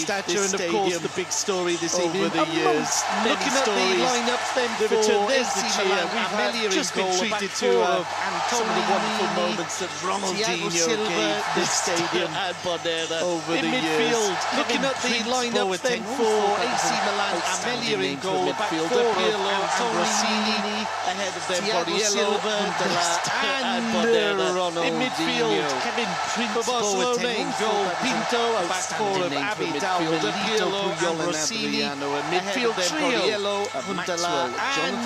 stature, and of course the big story this evening over the years. Looking at the lineups then for AC Milan, we've just been treated to some of the wonderful moments that Ronaldinho gave this stadium over the years. Looking at the lineups then for AC Milan, Amelia in goal, back four, Pirlo and Rossini, ahead of them Puyol and Ronaldinho. In midfield, Kevin Prince for Barcelona in goal, Pinto, back four of Abidal, Pirlo and Rossini, a midfield trio and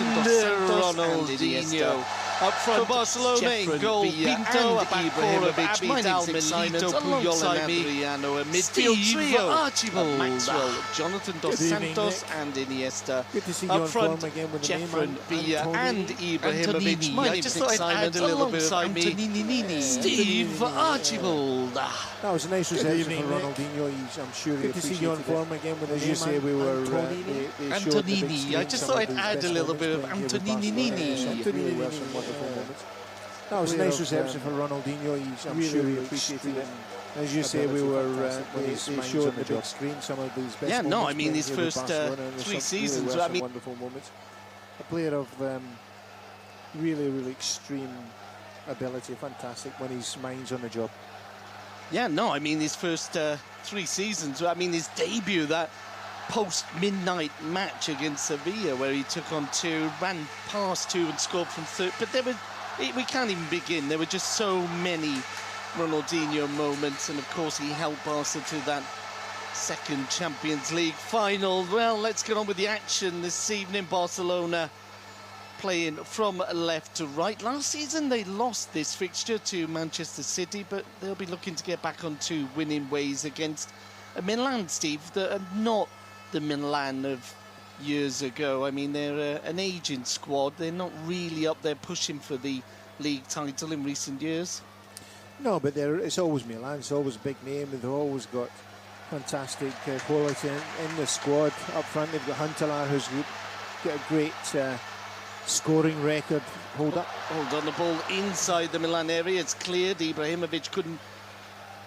Ronaldinho. Up front, for Barcelona in goal, Pinto, back four of Abidal, Milito, Puyol and Adriano, a midfield trio, Archibald, Maxwell, Jonathan Dos Santos and Iniesta. Up front, Jeffren, Villa and Ibrahimovic. My name's Simon, alongside me, Steve Archibald. That was a nice reception for Ronaldinho. I'm sure he appreciated you on form again. When, as you say, we were Antonini. I just thought I'd add a little bit of Antonini. Really were some wonderful moments. That was a nice reception for Ronaldinho. I'm sure he appreciated it. As you say, we showed the big screen some of these best moments. I mean, his first 3 seasons. I mean, wonderful moments. A player of really extreme ability, fantastic when his mind's on the job. I mean, his first 3 seasons. I mean, his debut, that post-midnight match against Sevilla, where he took on 2, ran past 2 and scored from 3. But we can't even begin. There were just so many Ronaldinho moments, and of course he helped Barca to that second Champions League final. Well, let's get on with the action this evening. Barcelona playing from left to right. Last season they lost this fixture to Manchester City, but they'll be looking to get back onto winning ways against a Milan, Steve, that are not the Milan of years ago. I mean, they're an aging squad. They're not really up there pushing for the league title in recent years. No, but it's always Milan. It's always a big name. They've always got fantastic quality in the squad. Up front, they've got Huntelaar, who's got a great scoring record. Hold on, the ball inside the Milan area. It's cleared. Ibrahimovic couldn't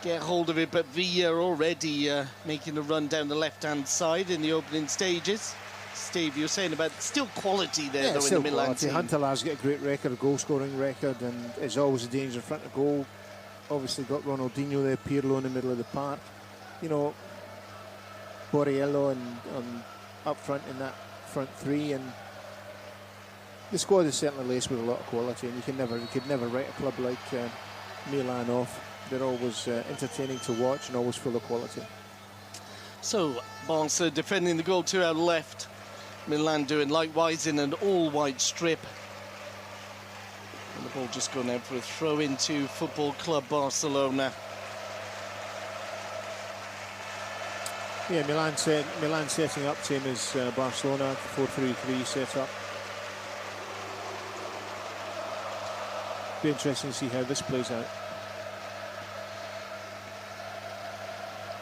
get hold of it, but Villa already making a run down the left-hand side in the opening stages. Steve, you're saying about still quality there, though, in the Milan team. Huntelaar's got a great record, a goal-scoring record, and is always a danger in front of goal. Obviously got Ronaldinho there, Pirlo in the middle of the park. You know, Borriello and up front in that front 3, and the squad is certainly laced with a lot of quality, and you could never write a club like Milan off. They're always entertaining to watch and always full of quality. So, Barca defending the goal to our left. Milan doing likewise in an all-white strip. And the ball just gone out for a throw into Football Club Barcelona. Yeah, Milan setting up same as Barcelona, 4-3-3 set up. Be interesting to see how this plays out.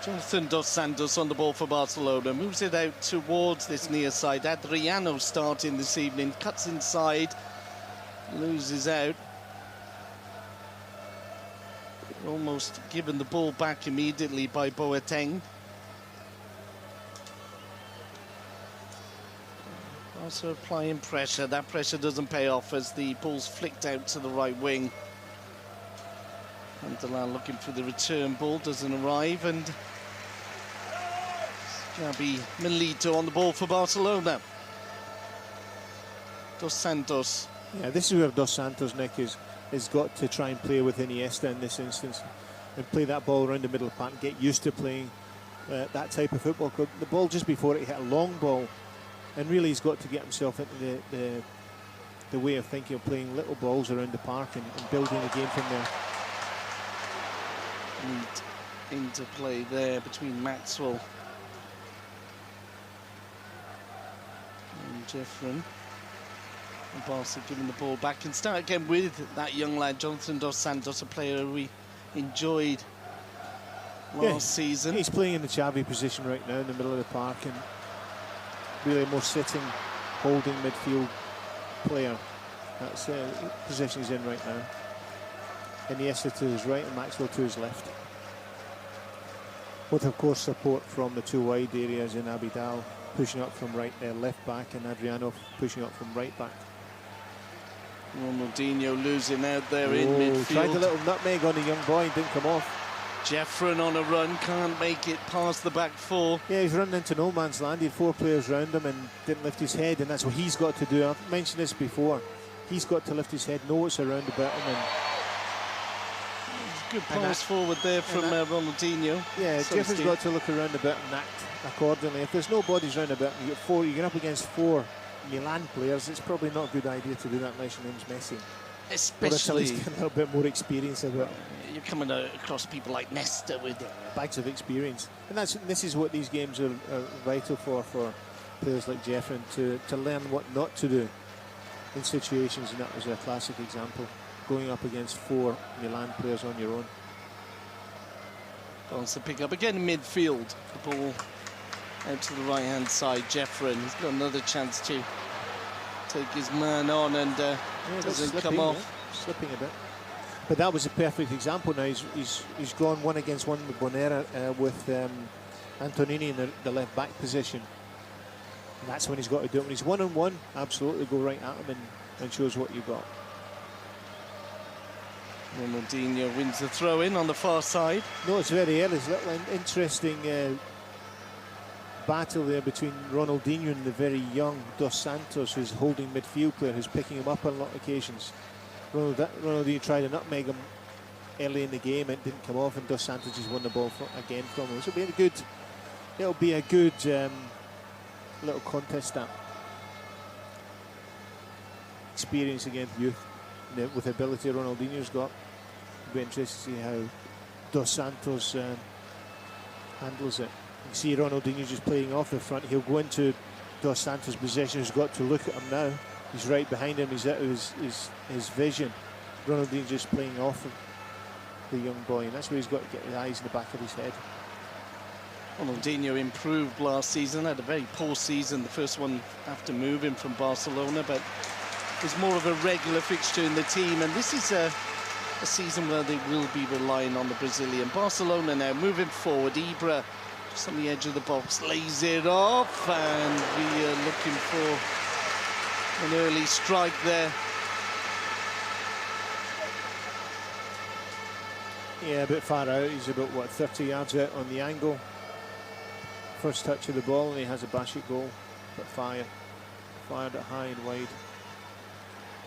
Jonathan Dos Santos on the ball for Barcelona, moves it out towards this near side. Adriano starting this evening, cuts inside, loses out. Almost given the ball back immediately by Boateng. Also applying pressure. That pressure doesn't pay off as the ball's flicked out to the right wing. Huntelaar looking for the return ball, doesn't arrive, and Gabi Milito on the ball for Barcelona. Dos Santos. Yeah, this is where Dos Santos, Nick, has got to try and play with Iniesta in this instance and play that ball around the middle of the park and get used to playing that type of football. The ball just before it hit a long ball, and really he's got to get himself into the way of thinking of playing little balls around the park and building a game from there. Neat interplay there between Maxwell and Jeffren. And Barca giving the ball back and start again with that young lad, Jonathan Dos Santos, a player we enjoyed last season. He's playing in the Xavi position right now in the middle of the park, and really a more sitting, holding midfield player. That's the position he's in right now. Iniesta to his right and Maxwell to his left. With, of course, support from the two wide areas in Abidal pushing up from left back, and Adriano pushing up from right back. Ronaldinho losing out there in midfield. Tried a little nutmeg on the young boy and didn't come off. Jeffren on a run, can't make it past the back four. Yeah, he's running into no man's land. He had 4 players round him and didn't lift his head, and that's what he's got to do. I've mentioned this before. He's got to lift his head, know what's around about him. And good pass forward there from Ronaldinho. Yeah, Jeffren's got to look around about and act accordingly. If there's no bodies round about, and you're up against 4 Milan players, it's probably not a good idea to do that unless your name's Messi. Especially a little bit more experience about. You're coming across people like Nesta with bags of experience, and this is what these games are vital for players like Jeffren to learn what not to do in situations, and that was a classic example, going up against 4 Milan players on your own. Wants to pick up again in midfield. The ball out to the right-hand side. Jeffren, he's got another chance to take his man on, and doesn't come off. Yeah, slipping a bit. But that was a perfect example. Now he's gone 1 against 1 with Bonera with Antonini in the left back position. And that's when he's got to do it. When he's 1-on-1, absolutely go right at him and shows what you've got. Ronaldinho wins the throw in on the far side. No, it's very early. It's a little interesting battle there between Ronaldinho and the very young Dos Santos, who's holding midfield player, who's picking him up on a lot of occasions. Ronaldinho tried to nutmeg him early in the game, it didn't come off, and Dos Santos just won the ball again from him. So it'll be a good little contest. That experience against youth, with the ability Ronaldinho's got. It'll be interesting to see how Dos Santos handles it. You see Ronaldinho just playing off the front. He'll go into Dos Santos' position. He's got to look at him now. He's right behind him. He's out of his vision. Ronaldinho just playing off of the young boy, and that's where he's got to get his eyes in the back of his head. Ronaldinho improved last season, had a very poor season, the first one after moving from Barcelona, but was more of a regular fixture in the team, and this is a season where they will be relying on the Brazilian. Barcelona now moving forward. Ibra just on the edge of the box, lays it off, and we are looking for an early strike there. Yeah, a bit far out. He's about, what, 30 yards out on the angle. First touch of the ball, and he has a bash at goal, but fired it high and wide.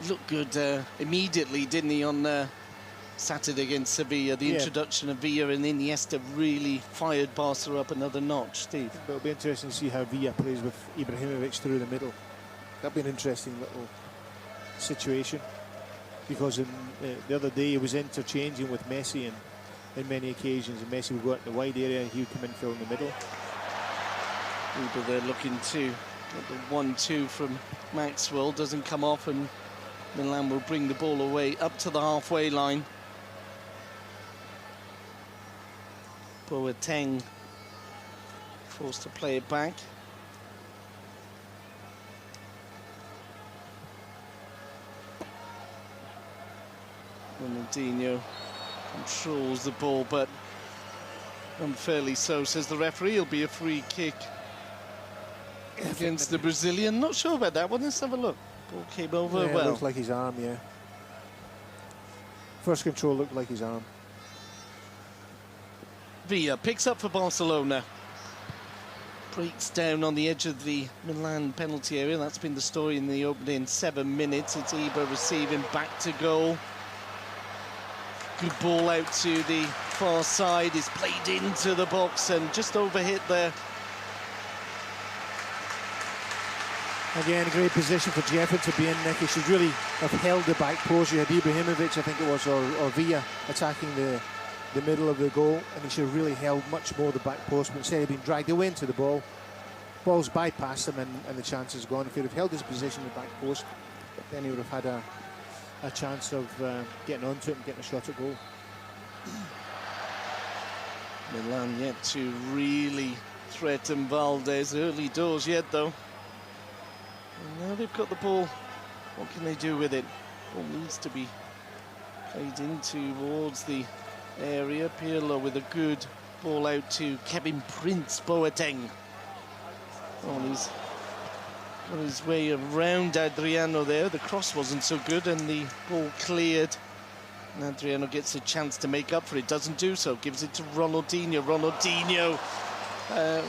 Looked good immediately, didn't he, on Saturday against Sevilla? The introduction of Villa and Iniesta really fired Barca up another notch, Steve. But it'll be interesting to see how Villa plays with Ibrahimovic through the middle. That'll be an interesting little situation, because the other day he was interchanging with Messi in many occasions, and Messi would go out in the wide area and he would come in, fill in the middle. But they're looking to get the 1-2 from Maxwell, doesn't come off, and Milan will bring the ball away up to the halfway line. Boateng forced to play it back. Ronaldinho controls the ball, but unfairly so, says the referee. It'll be a free kick against the Brazilian. Not sure about that one. Let's have a look. Ball came over well. It looked like his arm, yeah. First control looked like his arm. Villa picks up for Barcelona. Breaks down on the edge of the Milan penalty area. That's been the story in the opening 7 minutes. It's Ibra receiving back to goal. Good ball out to the far side. Is played into the box and just overhit there. Again, a great position for Jeffren to be in there. He should really have held the back post. You had Ibrahimovic, I think it was, or Villa attacking the middle of the goal, and he should have really held much more the back post, but instead of being dragged away into the ball. Ball's bypassed him, and the chance is gone. If he'd have held his position in the back post, then he would have had a chance of getting onto it and getting a shot at goal. Milan yet to really threaten Valdez. Early doors yet, though. And now they've got the ball. What can they do with it? Ball needs to be played in towards the area. Pirlo with a good Ball out to Kevin Prince Boateng. Oh, he's got his way around Adriano there. The cross wasn't so good and the ball cleared. And Adriano gets a chance to make up for it. Doesn't do so. Gives it to Ronaldinho. Ronaldinho, a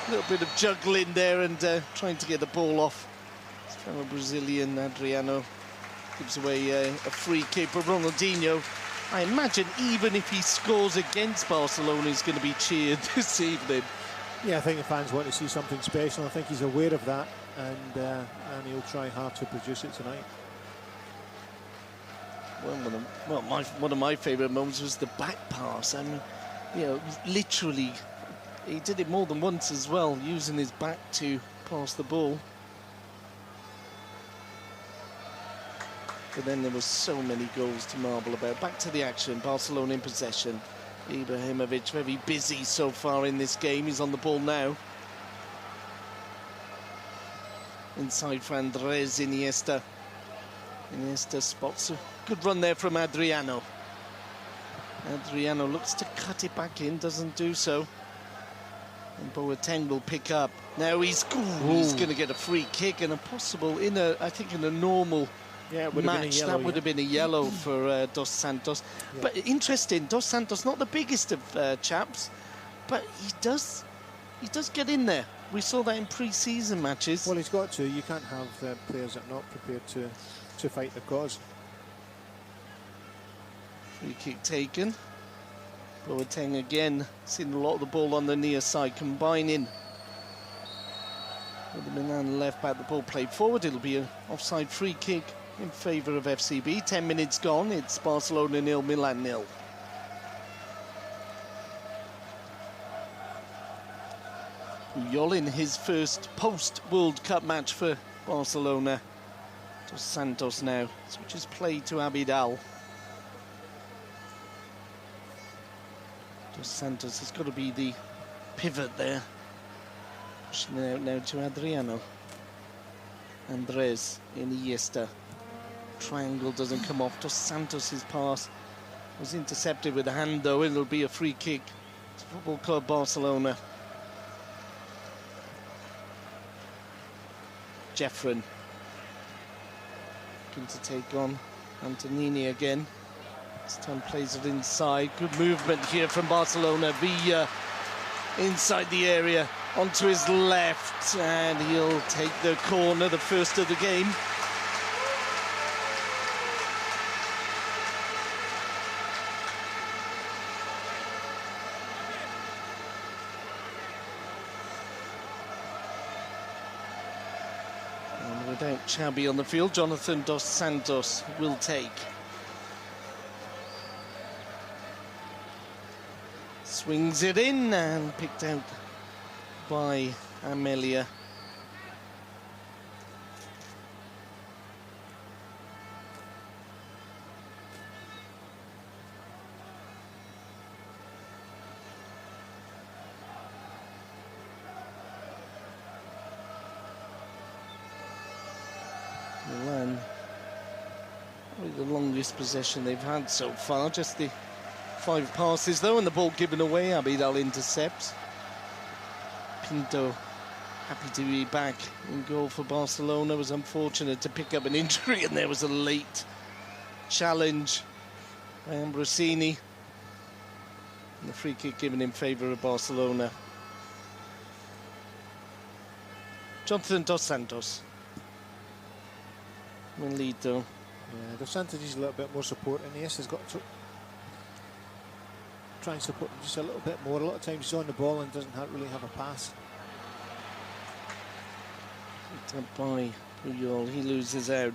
little bit of juggling there and trying to get the ball off. His fellow Brazilian Adriano gives away a free kick for Ronaldinho. I imagine even if he scores against Barcelona, he's going to be cheered this evening. Yeah, I think the fans want to see something special. I think he's aware of that, and he'll try hard to produce it tonight. Well, one of my favourite moments was the back pass. I mean, you know, literally, he did it more than once as well, using his back to pass the ball. But then there were so many goals to marvel about. Back to the action. Barcelona in possession. Ibrahimovic very busy so far in this game. He's on the ball now. Inside for Andres Iniesta. Iniesta spots a good run there from Adriano. Adriano looks to cut it back in, doesn't do so. And Boateng will pick up. Now he's going to get a free kick and a possible, I think in a normal match, that would have been a yellow for Dos Santos. Yeah. But interesting, Dos Santos, not the biggest of chaps, but he does get in there. We saw that in pre-season matches. Well, he's got to. You can't have players that are not prepared to fight the cause. Free kick taken. Boateng again, seeing a lot of the ball on the near side, combining with the Milan left back. The ball played forward. It'll be an offside free kick in favour of FCB. 10 minutes gone. It's Barcelona 0, Milan 0. Puyol in his first post-World Cup match for Barcelona. Dos Santos now switches play to Abidal. Dos Santos has got to be the pivot there. Pushing it out now to Adriano. Andres Iniesta. Triangle doesn't come off. Dos Santos' pass was intercepted with a hand though. It'll be a free kick to Football Club Barcelona. Jeffren looking to take on Antonini again. This time plays it inside. Good movement here from Barcelona. Villa inside the area onto his left, and he'll take the corner, the first of the game. And without Xabi on the field, Jonathan Dos Santos will take. Swings it in and picked out by Amelia. Milan, probably the longest possession they've had so far, just the 5 passes though, and the ball given away. Abidal intercepts. Pinto happy to be back in goal for Barcelona. Was unfortunate to pick up an injury, and there was a late challenge by Ambrosini. And the free kick given in favour of Barcelona. Jonathan Dos Santos. Melito. Yeah, Dos Santos needs a little bit more support, and Niesta's got to try and support him just a little bit more. A lot of times he's on the ball and doesn't really have a pass. Picked up by Puyol, he loses out.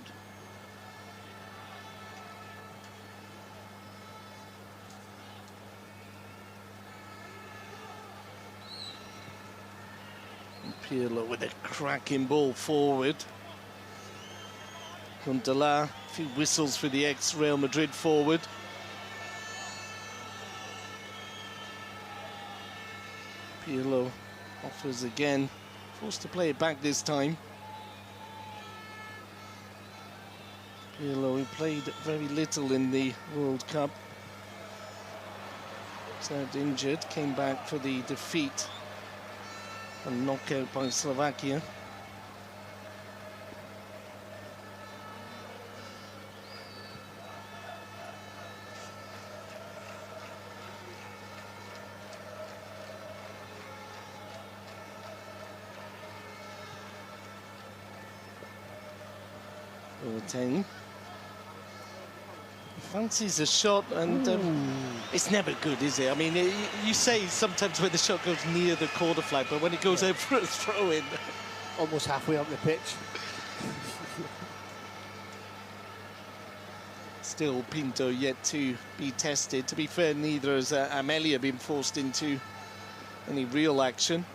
And Pirlo with a cracking ball forward. Huntelaar, a few whistles for the ex-Real Madrid forward. Pirlo offers again, forced to play it back this time. Pirlo, who played very little in the World Cup. was out injured, came back for the defeat and knockout by Slovakia. Boateng fancies a shot, and it's never good, is it? I mean, you say sometimes when the shot goes near the corner flag, but when it goes out for a throw-in, almost halfway up the pitch. Still, Pinto yet to be tested. To be fair, neither has Amelia been forced into any real action.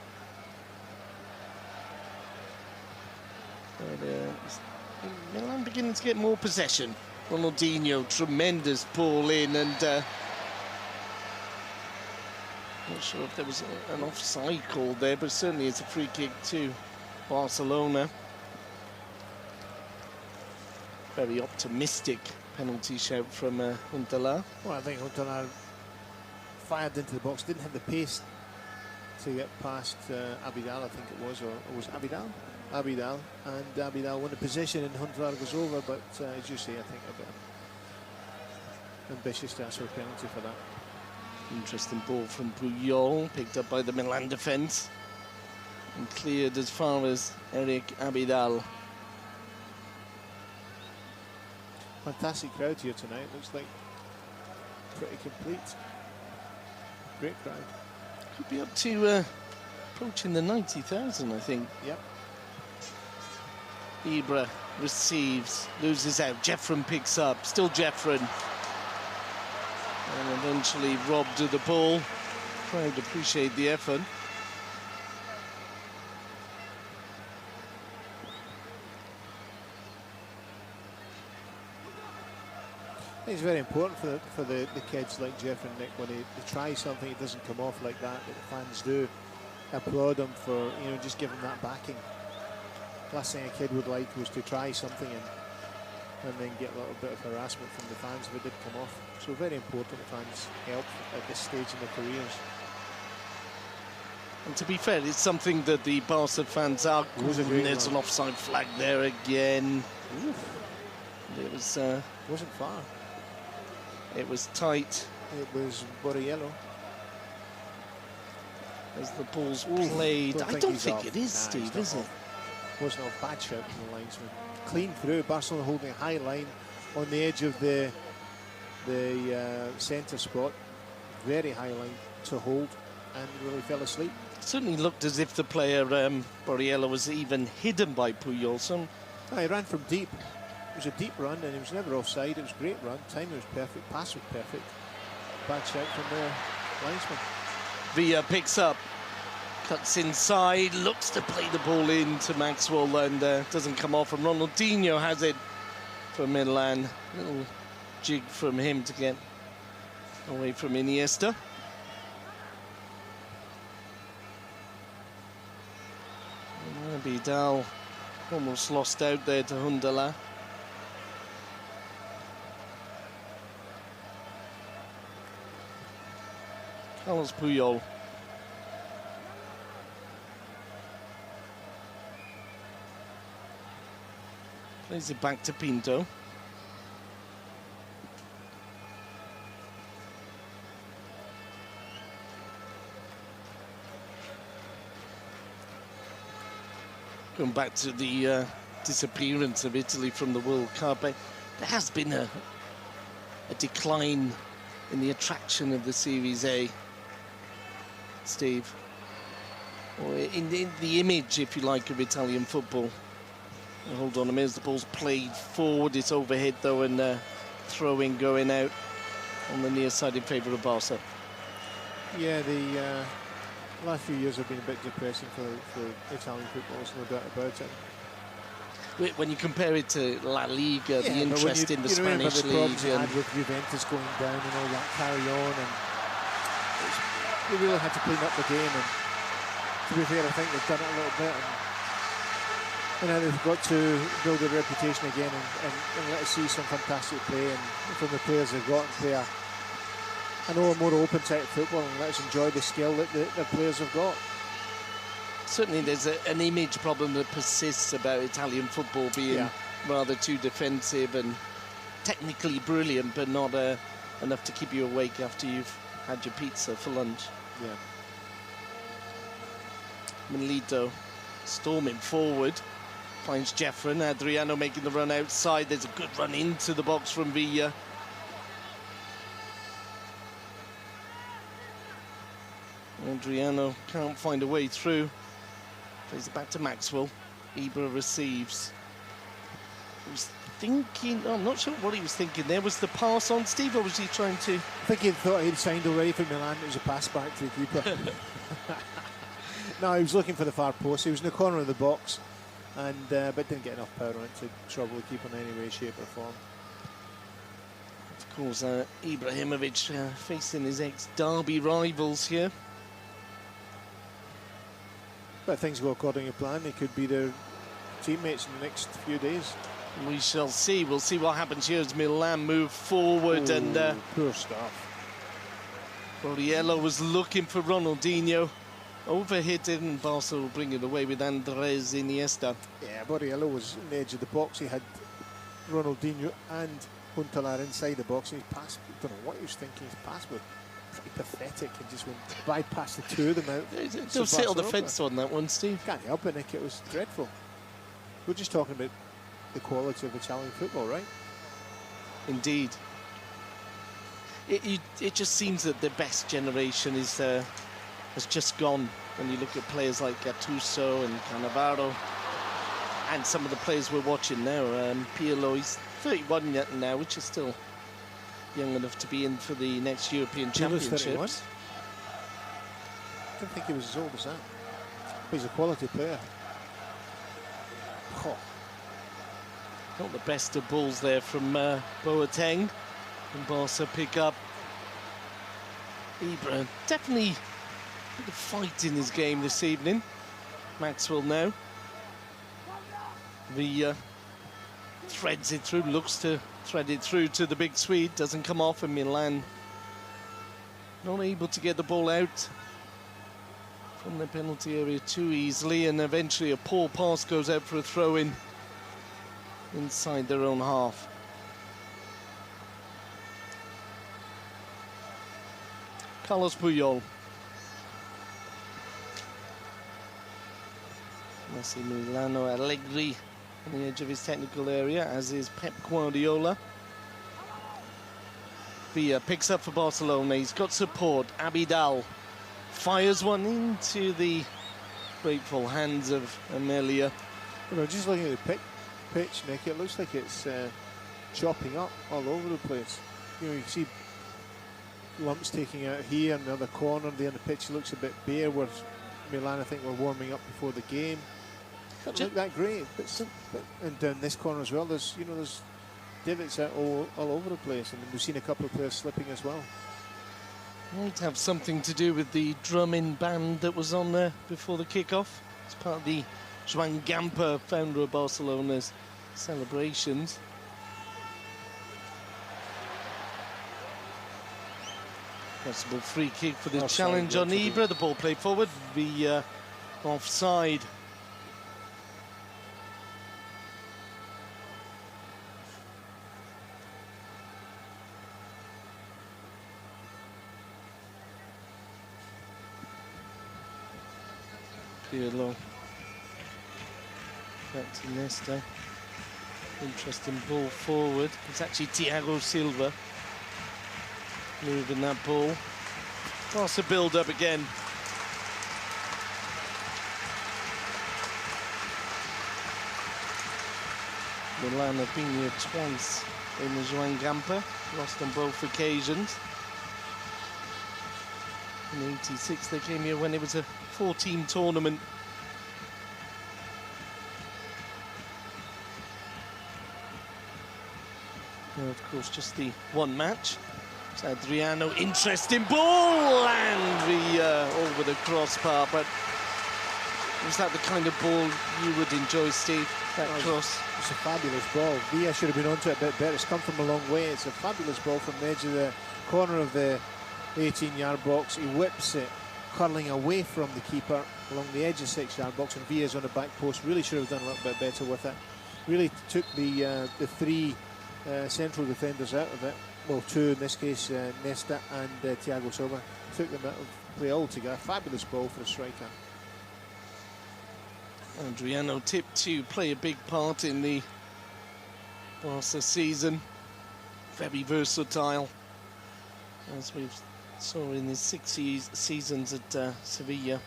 But Milan beginning to get more possession. Ronaldinho, tremendous ball in, and not sure if there was an offside call there, but certainly it's a free kick to Barcelona. Very optimistic penalty shout from Huntelaar. Well, I think Huntelaar fired into the box, didn't have the pace to get past Abidal, I think it was, or it was Abidal? Abidal, and Abidal won the position and Huntelaar goes over, but as you say, I think a bit ambitious to ask for a penalty for that. Interesting ball from Puyol, picked up by the Milan defence and cleared as far as Eric Abidal. Fantastic crowd here tonight, looks like pretty complete. Great crowd. Could be up to approaching the 90,000, I think. Yep. Ibra receives, loses out, Jeffren picks up, still Jeffren. And eventually robbed of the ball. Crowd appreciate the effort. I think it's very important for the kids like Jeffren, Nick, when they try something, it doesn't come off like that, but the fans do applaud them for, you know, just giving that backing. Last thing a kid would like was to try something and then get a little bit of harassment from the fans if it did come off. So very important that fans help at this stage in their careers. And to be fair, it's something that the Barca fans are. There's an offside flag there again. Oof. It was wasn't far. It was tight. It was Borriello. As the ball's played. I don't think it is, Steve, is it? Wasn't a bad shot from the linesman. Clean through. Barcelona holding a high line on the edge of the centre spot. Very high line to hold, and really fell asleep. Certainly looked as if the player Borriello was even hidden by Puyol. He ran from deep. It was a deep run, and he was never offside. It was a great run. Timing was perfect. Pass was perfect. Bad shot from the linesman. Villa picks up. Cuts inside, looks to play the ball in to Maxwell, and doesn't come off, and Ronaldinho has it for Milan. Little jig from him to get away from Iniesta. Abidal almost lost out there to Huntelaar. Carlos Puyol. Plays it back to Pinto. Going back to the disappearance of Italy from the World Cup, there has been a decline in the attraction of the Series A, Steve. Or in the image, if you like, of Italian football. Hold on a minute, the ball's played forward, it's overhead though, and throwing going out on the near side in favour of Barca. Yeah, the last few years have been a bit depressing for Italian football, there's no doubt about it. When you compare it to La Liga, the interest in the Spanish league, league, and with Juventus going down and all that carry on, and they really had to clean up the game, and to be fair, I think they've done it a little bit, and now they've got to build their reputation again and let us see some fantastic play, and from the players they've got, and play a I know, a more open type of football, and let's enjoy the skill that the players have got. Certainly there's an image problem that persists about Italian football being rather too defensive and technically brilliant, but not enough to keep you awake after you've had your pizza for lunch. Yeah. Milito storming forward, finds Jeffren. Adriano making the run outside. There's a good run into the box from Villa. Adriano can't find a way through. Plays it back to Maxwell. Ibra receives. He was thinking, I'm not sure what he was thinking there. Was the pass on, Steve, or was he trying to? I think he thought he'd signed already for Milan. It was a pass back to the keeper. No, he was looking for the far post. He was in the corner of the box, and but didn't get enough power on it to trouble the keeper in any way, shape or form. Of course, Ibrahimovic facing his ex-Derby rivals here. But if things go according to plan, they could be their teammates in the next few days. We shall see. We'll see what happens here as Milan move forward. And poor stuff. Borriello was looking for Ronaldinho. Overhit it, and Barca will bring it away with Andres Iniesta. Yeah, Borriello was on the edge of the box. He had Ronaldinho and Huntelaar inside the box. And he passed, I don't know what he was thinking. His pass was pretty pathetic. He just went bypassed the two of them out. Don't sit on the fence on that one, Steve. Can't help it, Nick. It was dreadful. We're just talking about the quality of Italian football, right? Indeed. It just seems that the best generation is has just gone when you look at players like Gattuso and Cannavaro and some of the players we're watching now. Pirlo, he's 31 yet now, which is still young enough to be in for the next European Championships. I don't think he was as old as that. But he's a quality player. Oh. Not the best of balls there from Boateng. And Barca pick up. Ibra definitely a bit of fight in his game this evening. Maxwell now. The threads it through, looks to thread it through to the big Swede. Doesn't come off, and Milan not able to get the ball out from the penalty area too easily, and eventually a poor pass goes out for a throw-in inside their own half. Carlos Puyol. Massimiliano Allegri on the edge of his technical area, as is Pep Guardiola. Villa picks up for Barcelona. He's got support. Abidal fires one into the grateful hands of Amelia. You know, just looking at the pitch, Nick, it looks like it's chopping up all over the place. You know, you can see lumps taking out here in the other corner. The other pitch looks a bit bare, where Milan, I think, were warming up before the game. Doesn't look that great, and down this corner as well. There's divots out all over the place, and we've seen a couple of players slipping as well. Might have something to do with the drumming band that was on there before the kick-off. It's part of the Joan Gamper, founder of Barcelona's celebrations. Possible free kick for the challenge on Ibra. The ball played forward. The offside. Pirlo. Back to Nesta. Interesting ball forward. It's actually Thiago Silva moving that ball. Barca build up again. Milan have been here twice in the Joan Gamper, lost on both occasions. In '86 they came here when it was a 4-team tournament. Now, of course, just the one match. It's Adriano, interesting ball, and over the crossbar. But was that the kind of ball you would enjoy, Steve? That cross? It's a fabulous ball. Villa should have been onto it a bit better. It's come from a long way. It's a fabulous ball from the edge of the corner of the the 18-yard box. He whips it, curling away from the keeper along the edge of the 6-yard box, and Villa's on the back post. Really should have done a little bit better with it. Really took the three central defenders out of it. Well, two in this case, Nesta and Thiago Silva. Took them out of play altogether. Fabulous ball for a striker. Adriano tipped to play a big part in the Barca season. Very versatile, as we've saw in his 6 seasons at Sevilla.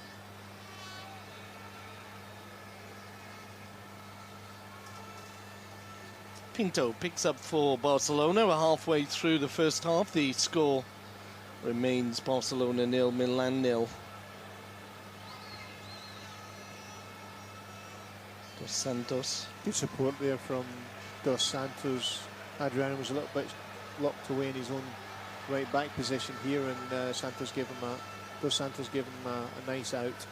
Pinto picks up for Barcelona. We're halfway through the first half. The score remains Barcelona 0, Milan 0. Dos Santos. Good support there from Dos Santos. Adriano was a little bit locked away in his own right back position here, and Dos Santos gave him a nice out.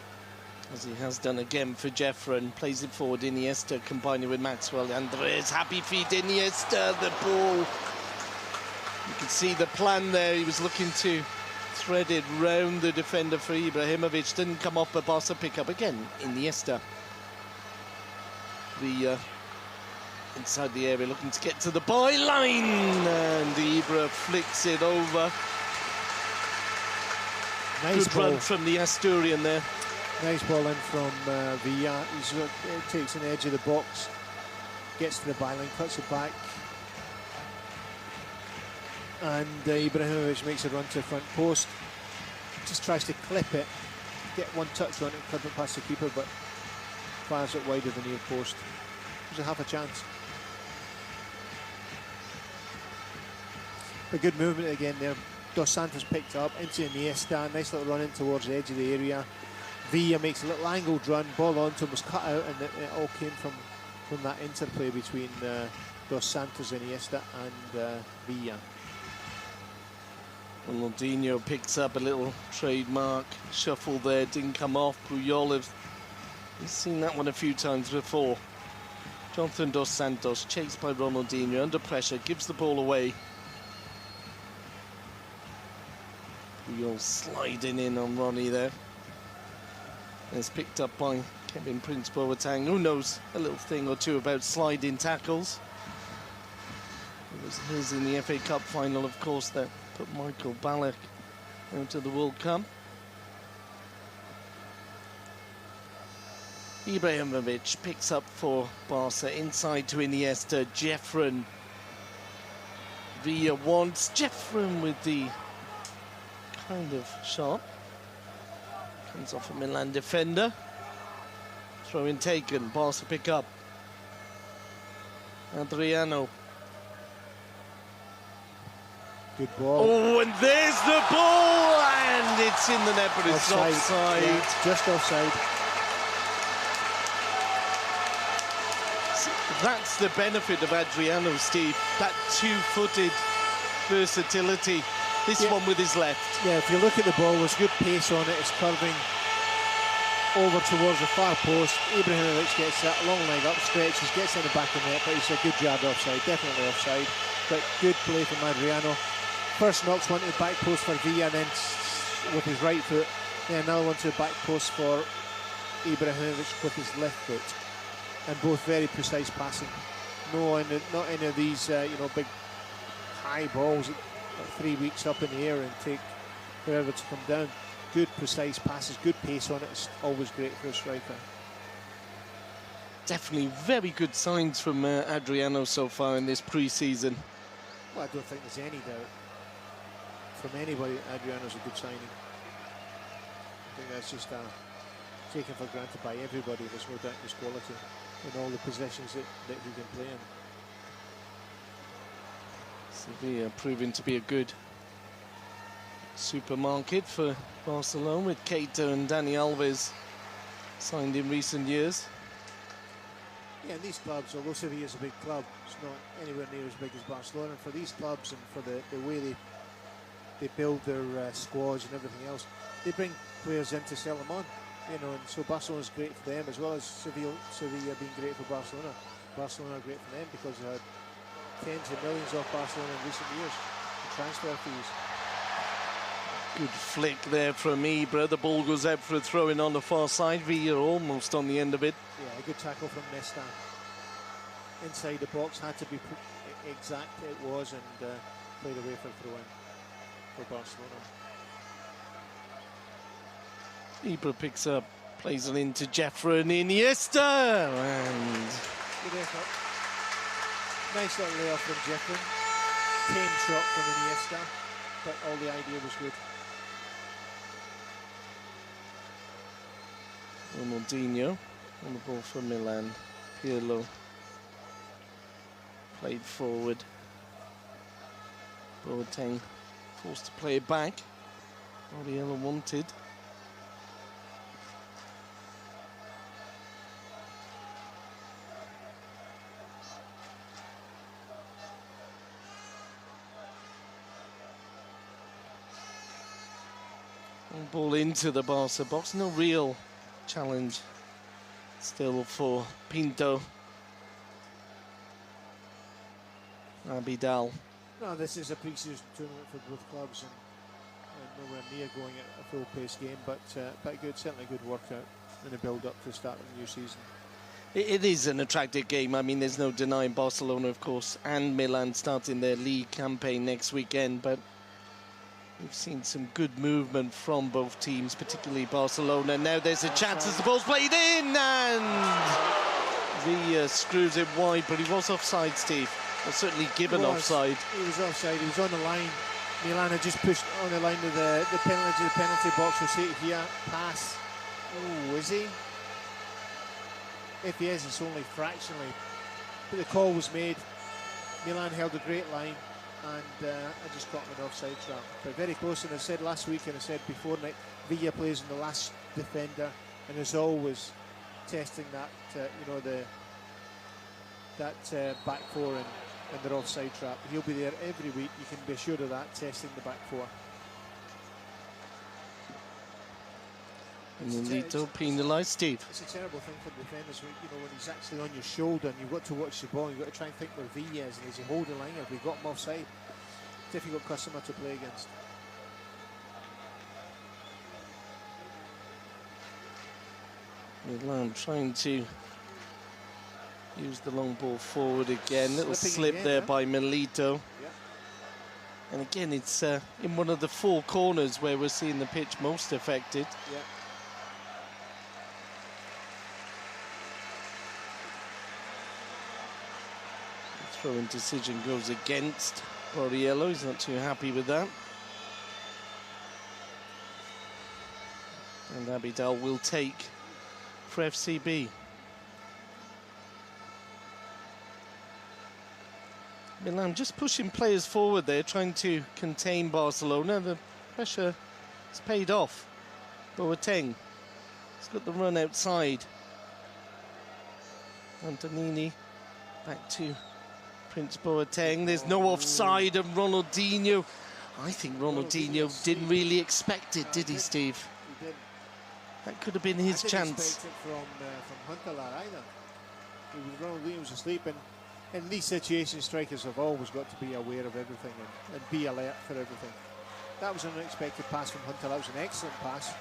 As he has done again for Jeffren, plays it forward. Iniesta combining with Maxwell. Andres, happy feet, Iniesta, the ball. You can see the plan there. He was looking to thread it round the defender for Ibrahimovic. Didn't come off, but Barca pick up again. Iniesta. The inside the area, looking to get to the byline, and Ibra flicks it over. Nice Good ball. run from the Asturian there. Nice ball in from Villa. He takes an edge of the box, gets to the byline, cuts it back, and Ibrahimovic makes a run to the front post. Just tries to clip it, get one touch on it, clip it past the keeper, but fires it wide of the near post. There's a half a chance. A good movement again there. Dos Santos picked up into Iniesta. Nice little run in towards the edge of the area. Villa makes a little angled run. Ball onto him, was cut out, and it all came from that interplay between Dos Santos, Iniesta, and Villa. Ronaldinho picks up a little trademark shuffle there. Didn't come off. Puyol, he's seen that one a few times before. Jonathan Dos Santos, chased by Ronaldinho, under pressure, gives the ball away. Puyol sliding in on Ronnie there. It's picked up by Kevin Prince Boateng, who knows a little thing or two about sliding tackles. It was his in the FA Cup final, of course, that put Michael Ballack out of the World Cup. Ibrahimovic picks up for Barca, inside to Iniesta. Jeffren. Villa wants Jeffren with the kind of shot. Comes off a Milan defender. Throw in taken. Barca pick up. Adriano. Good ball. Oh, and there's the ball, and it's in the net, but it's offside. Yeah, just offside. That's the benefit of Adriano, Steve. That two-footed versatility. This one with his left. Yeah, if you look at the ball, there's good pace on it. It's curving over towards the far post. Ibrahimovic gets that long leg up, stretches, gets in the back of the net, but he's a good yard offside, definitely offside. But good play from Adriano. First knocks one to the back post for Villa, then with his right foot. Then another one to the back post for Ibrahimovic with his left foot. And both very precise passing. Not any of these, big high balls that are 3 weeks up in the air and take forever to come down. Good precise passes, good pace on it. It's always great for a striker. Definitely very good signs from Adriano so far in this pre-season. Well, I don't think there's any doubt from anybody Adriano's a good signing. I think that's just taken for granted by everybody. There's no doubt his quality in all the positions that he can play in. Sevilla proving to be a good supermarket for Barcelona, with Keita and Dani Alves signed in recent years. Yeah, and these clubs, although Sevilla is a big club, it's not anywhere near as big as Barcelona. And for these clubs and for the way they build their squads and everything else, they bring players in to sell them on. And so Barcelona's great for them, as well as Sevilla being great for Barcelona. Barcelona are great for them because they had tens of millions of Barcelona in recent years in transfer fees. Good flick there from Ibra. The ball goes out for a throw-in on the far side. Villa almost on the end of it. Yeah, a good tackle from Nesta. Inside the box, had to be exact, it was, and played away for throw-in for Barcelona. Ibra picks up, plays it into Jeffrey and Iniesta, and good effort. Nice little layoff from Jeffrey. Tame shot from Iniesta, but all the idea was good. Ronaldinho on the ball for Milan. Pirlo played forward. Boateng forced to play it back. Guardiola wanted. Ball into the Barca box. No real challenge still for Pinto. Abidal. No, this is a pre-season tournament for both clubs, and nowhere near going at a full-paced game, but good, certainly good workout in the build-up to start the new season. It is an attractive game. I mean, there's no denying Barcelona, of course, and Milan starting their league campaign next weekend, but we've seen some good movement from both teams, particularly Barcelona. Now there's a chance as the ball's played in, and Villa screws it wide, but he was offside, Steve. Or certainly given offside. He was offside, he was on the line. Milan had just pushed on the line to the penalty box. We'll see it here. Pass. Oh, is he? If he is, it's only fractionally. But the call was made. Milan held a great line, and I just caught him in an offside trap. But very close, and I said last week and I said before, Villa plays in the last defender, and is always testing that, back four and their offside trap. He'll be there every week, you can be assured of that, testing the back four. And Lito penalised, Steve. It's a terrible thing for the defenders, when he's actually on your shoulder and you've got to watch the ball, you've got to try and think where Villa is, and is he holding line? Have we got him offside? Difficult customer to play against. Milan trying to use the long ball forward again. Little slip again, there by Milito. Yeah. And again, it's in one of the four corners where we're seeing the pitch most affected. Yeah. The throw-in decision goes against Guardiola. He's not too happy with that. And Abidal will take for FCB. Milan just pushing players forward there, trying to contain Barcelona. The pressure has paid off. Boateng has got the run outside. Antonini back to Prince Boateng. There's no offside, and Ronaldinho. I think Ronaldinho didn't really expect it, did he, Steve? He didn't. That could have been his chance. I didn't expect it from Huntelaar either. Ronaldinho was asleep, and in these situations, strikers have always got to be aware of everything and be alert for everything. That was an unexpected pass from Huntelaar. That was an excellent pass.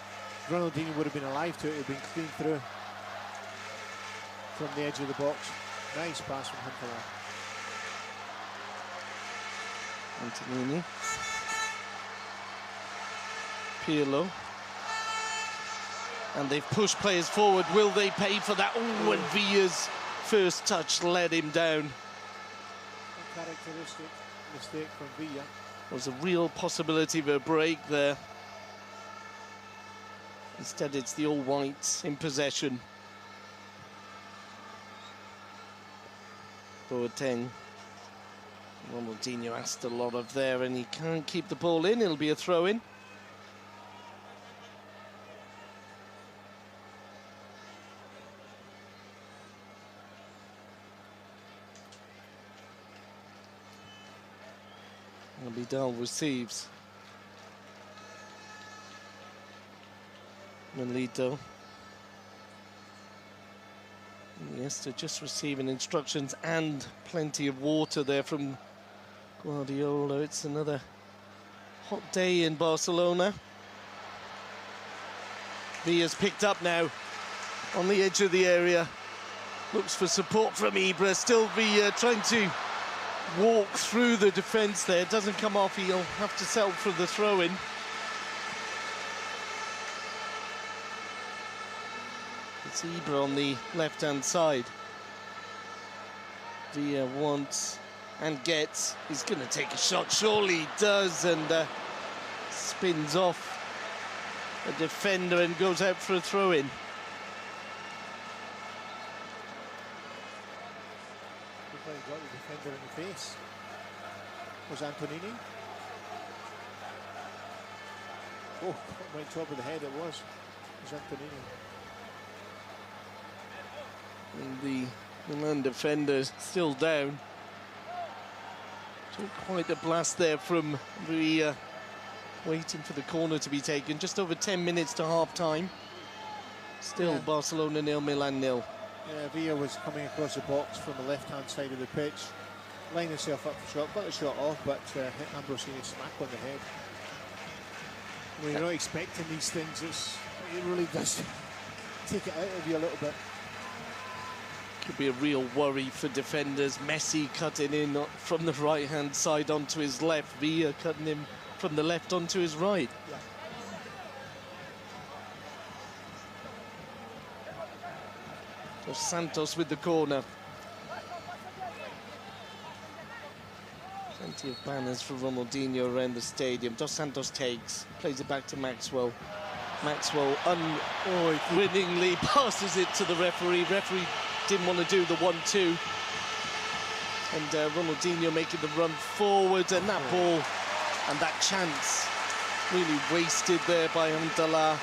Ronaldinho would have been alive to it. It would have been clean through from the edge of the box. Nice pass from Huntelaar. Antonini. Pirlo. And they've pushed players forward. Will they pay for that? Oh, and Villa's first touch let him down. Uncharacteristic mistake from Villa. There was a real possibility of a break there. Instead, it's the All Whites in possession. Boateng. Ronaldinho asked a lot of there, and he can't keep the ball in. It'll be a throw-in. Abidal receives. Milito. Nesta just receiving instructions and plenty of water there from Guardiola. It's another Hot day in Barcelona. Villa's picked up now on the edge of the area. Looks for support from Ibra. Still Villa trying to walk through the defence there. Doesn't come off. He'll have to settle for the throw-in. It's Ibra on the left-hand side. Villa wants and gets. He's going to take a shot. Surely he does, and spins off a defender and goes out for a throw-in. He got the defender in the face. Was Antonini? Oh, right top of the head it was. It was Antonini. And the Milan defender still down. Took quite a blast there from Villa, waiting for the corner to be taken. Just over 10 minutes to half-time. Still Barcelona 0, Milan 0. Yeah, Villa was coming across the box from the left-hand side of the pitch, lined himself up for shot, got the shot off, but hit Ambrosini smack on the head. When you're not expecting these things, it really does take it out of you a little bit. Could be a real worry for defenders. Messi cutting in from the right-hand side onto his left. Villa cutting him from the left onto his right. Yeah. Dos Santos with the corner. Plenty of banners for Ronaldinho around the stadium. Dos Santos takes, plays it back to Maxwell. Maxwell unwittingly passes it to the referee. Referee didn't want to do the 1-2. And Ronaldinho making the run forward, and that ball and that chance really wasted there by Huntelaar.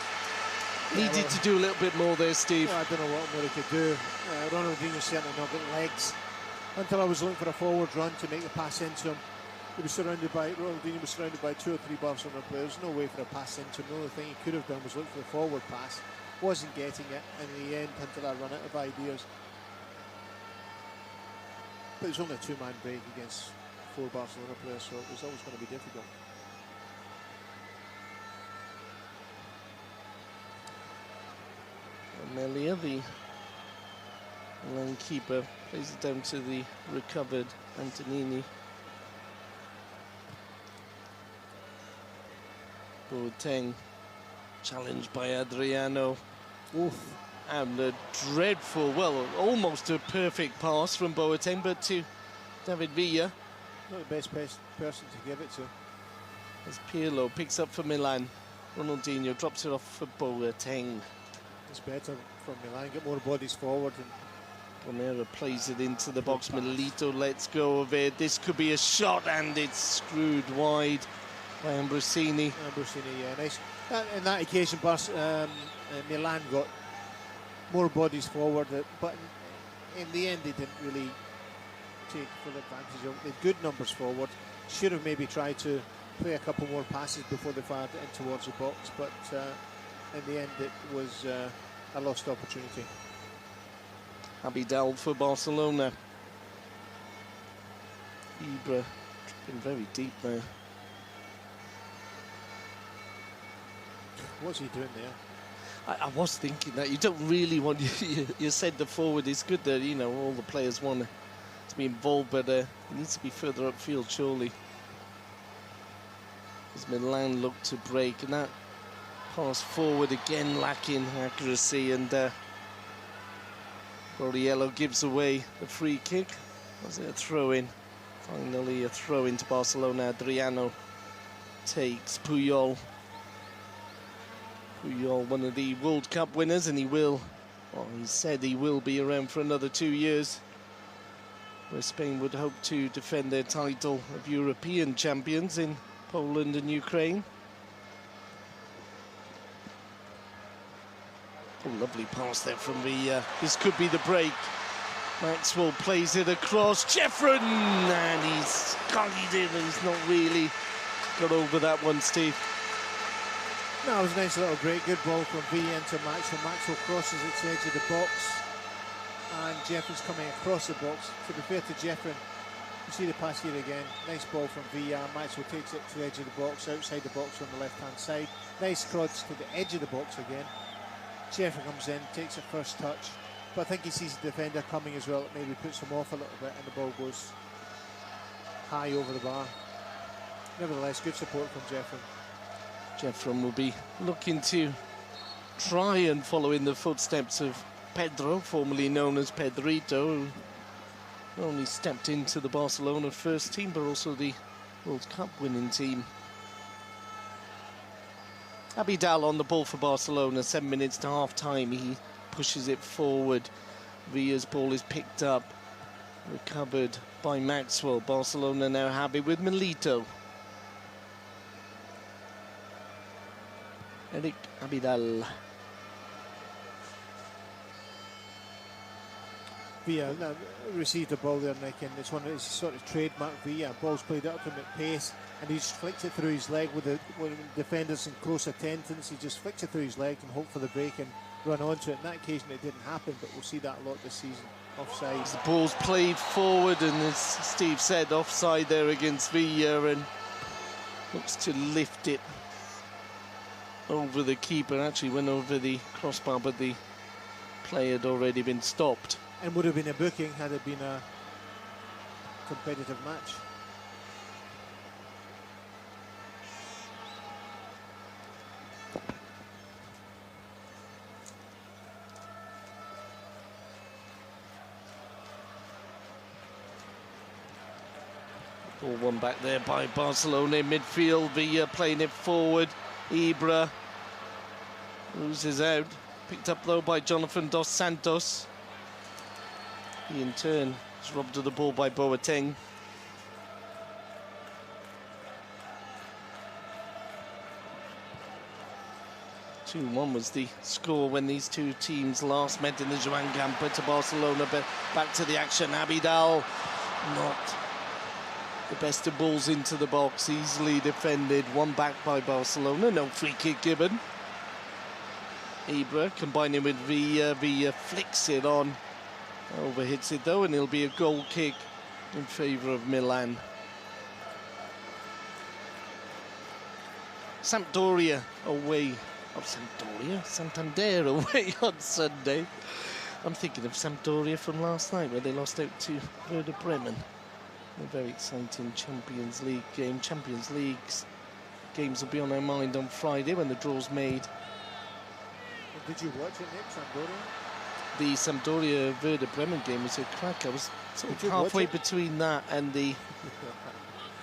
Needed to do a little bit more there, Steve. Well, I don't know what more he could do. Ronaldinho certainly not got legs. Huntelaar was looking for a forward run to make the pass into him. Ronaldinho was surrounded by 2 or 3 Barcelona players. No way for a pass into him. The only thing he could have done was look for the forward pass. Wasn't getting it, and in the end, Huntelaar ran out of ideas. But it was only a 2-man break against 4 Barcelona players, so it was always going to be difficult. Melia, the Milan keeper, plays it down to the recovered Antonini. Boateng challenged by Adriano. Oof. And a dreadful, well, almost a perfect pass from Boateng, but to David Villa. Not the best person to give it to. As Pirlo picks up for Milan. Ronaldinho drops it off for Boateng. It's better from Milan, get more bodies forward. And Romero plays it into the box. Milito lets go of it. This could be a shot, and it's screwed wide by Ambrosini. Yeah, nice. In that occasion, Milan got more bodies forward, but in the end, they didn't really take full advantage of it. They had good numbers forward. Should have maybe tried to play a couple more passes before they fired it in towards the box, but in the end, it was a lost opportunity. Abidal for Barcelona. Ibra been very deep there. What's he doing there? I was thinking that you don't really want you said the forward is good there, you know, all the players want to be involved, but he needs to be further upfield surely. As Milan look to break, and that pass forward again lacking accuracy, and Borriello gives away the free kick. Was it a throw-in? Finally a throw-in to Barcelona. Adriano takes Puyol. Puyol, one of the World Cup winners, and he said he will be around for another 2 years, where Spain would hope to defend their title of European champions in Poland and Ukraine. Oh, lovely pass there from the... this could be the break. Maxwell plays it across. Jeffren! And he's guided him. He's not really got over that one, Steve. No, it was a nice little break. Good ball from Villa into Maxwell. Maxwell crosses it to the edge of the box. And Jeffren's coming across the box. To be fair to Jeffren, see the pass here again. Nice ball from Villa. Maxwell takes it to the edge of the box, outside the box on the left-hand side. Nice cross to the edge of the box again. Jeffrey comes in, takes it first touch. But I think he sees the defender coming as well. It maybe puts him off a little bit and the ball goes high over the bar. Nevertheless, good support from Jeffrey. Jeffrey will be looking to try and follow in the footsteps of Pedro, formerly known as Pedrito, who only stepped into the Barcelona first team, but also the World Cup winning team. Abidal on the ball for Barcelona, 7 minutes to half-time. He pushes it forward. Villa's ball is picked up, recovered by Maxwell. Barcelona now have it with Milito. Eric Abidal. Villa received the ball there, Nick, and it's one of his sort of trademark Villa. Ball's played up to him at pace, and he just flicks it through his leg with the defenders in close attendance. He just flicks it through his leg and hope for the break and run onto it. On that occasion, it didn't happen, but we'll see that a lot this season. Offside. The ball's played forward, and as Steve said, offside there against Villa, and looks to lift it over the keeper. Actually went over the crossbar, but the play had already been stopped. And would have been a booking had it been a competitive match. Ball won back there by Barcelona in midfield. Villa playing it forward. Ibra loses out. Picked up though by Jonathan Dos Santos. He in turn is robbed of the ball by Boateng. (2-1) was the score when these two teams last met in the Joan Gamper to Barcelona. But back to the action. Abidal, not the best of balls into the box, easily defended. One back by Barcelona. No free kick given. Ibra combining with Villa. Villa flicks it on. Overhits it though, and it'll be a goal kick in favour of Milan. Sampdoria away. Oh, Sampdoria? Santander away on Sunday. I'm thinking of Sampdoria from last night where they lost out to Werder Bremen. A very exciting Champions League game. Champions League's games will be on our mind on Friday when the draw's made. Did you watch it, Nick, Sampdoria? The Sampdoria Werder Bremen game was a crack. I was sort of halfway between that and the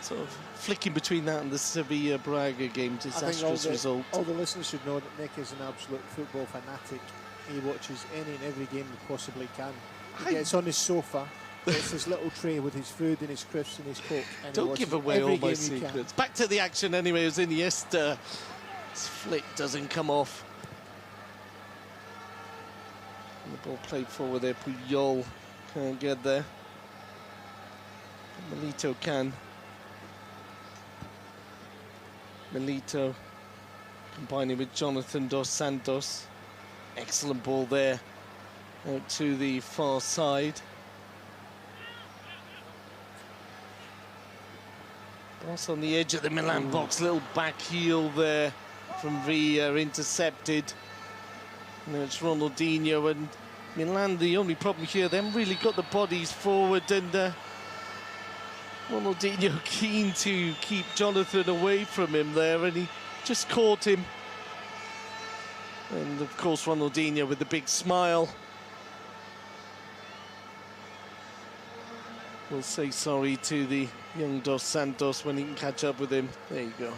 sort of flicking between that and the Sevilla Braga game. Disastrous result. All the listeners should know that Nick is an absolute football fanatic. He watches any and every game he possibly can. He gets on his sofa, gets his little tray with his food and his crisps and his coke. And don't give away all my secrets. Back to the action anyway. It was Iniesta. His flick doesn't come off. The ball played forward there. Puyol can't get there. Milito can. Milito combining with Jonathan Dos Santos. Excellent ball there. Out to the far side. Pass on the edge of the Milan box. Little back heel there from Villa, intercepted. And it's Ronaldinho, and Milan, the only problem here, they haven't really got the bodies forward, and Ronaldinho keen to keep Jonathan away from him there, and he just caught him. And of course Ronaldinho with the big smile. We'll say sorry to the young Dos Santos when he can catch up with him. There you go.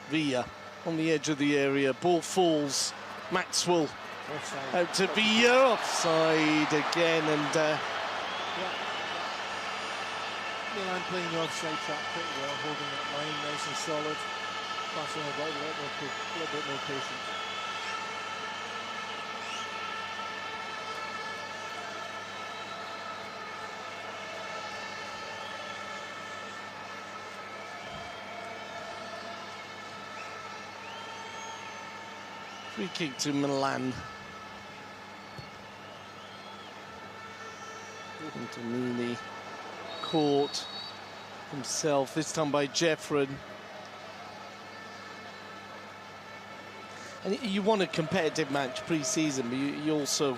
Villa on the edge of the area. Ball falls. Maxwell offside. Out to Villa. Offside again. And Milan playing the offside trap pretty well, holding that line nice and solid. Barcelona got a little bit more patience. free kick to Milan. Antonini caught himself, this time by Jeffren. And you want a competitive match pre-season, but you also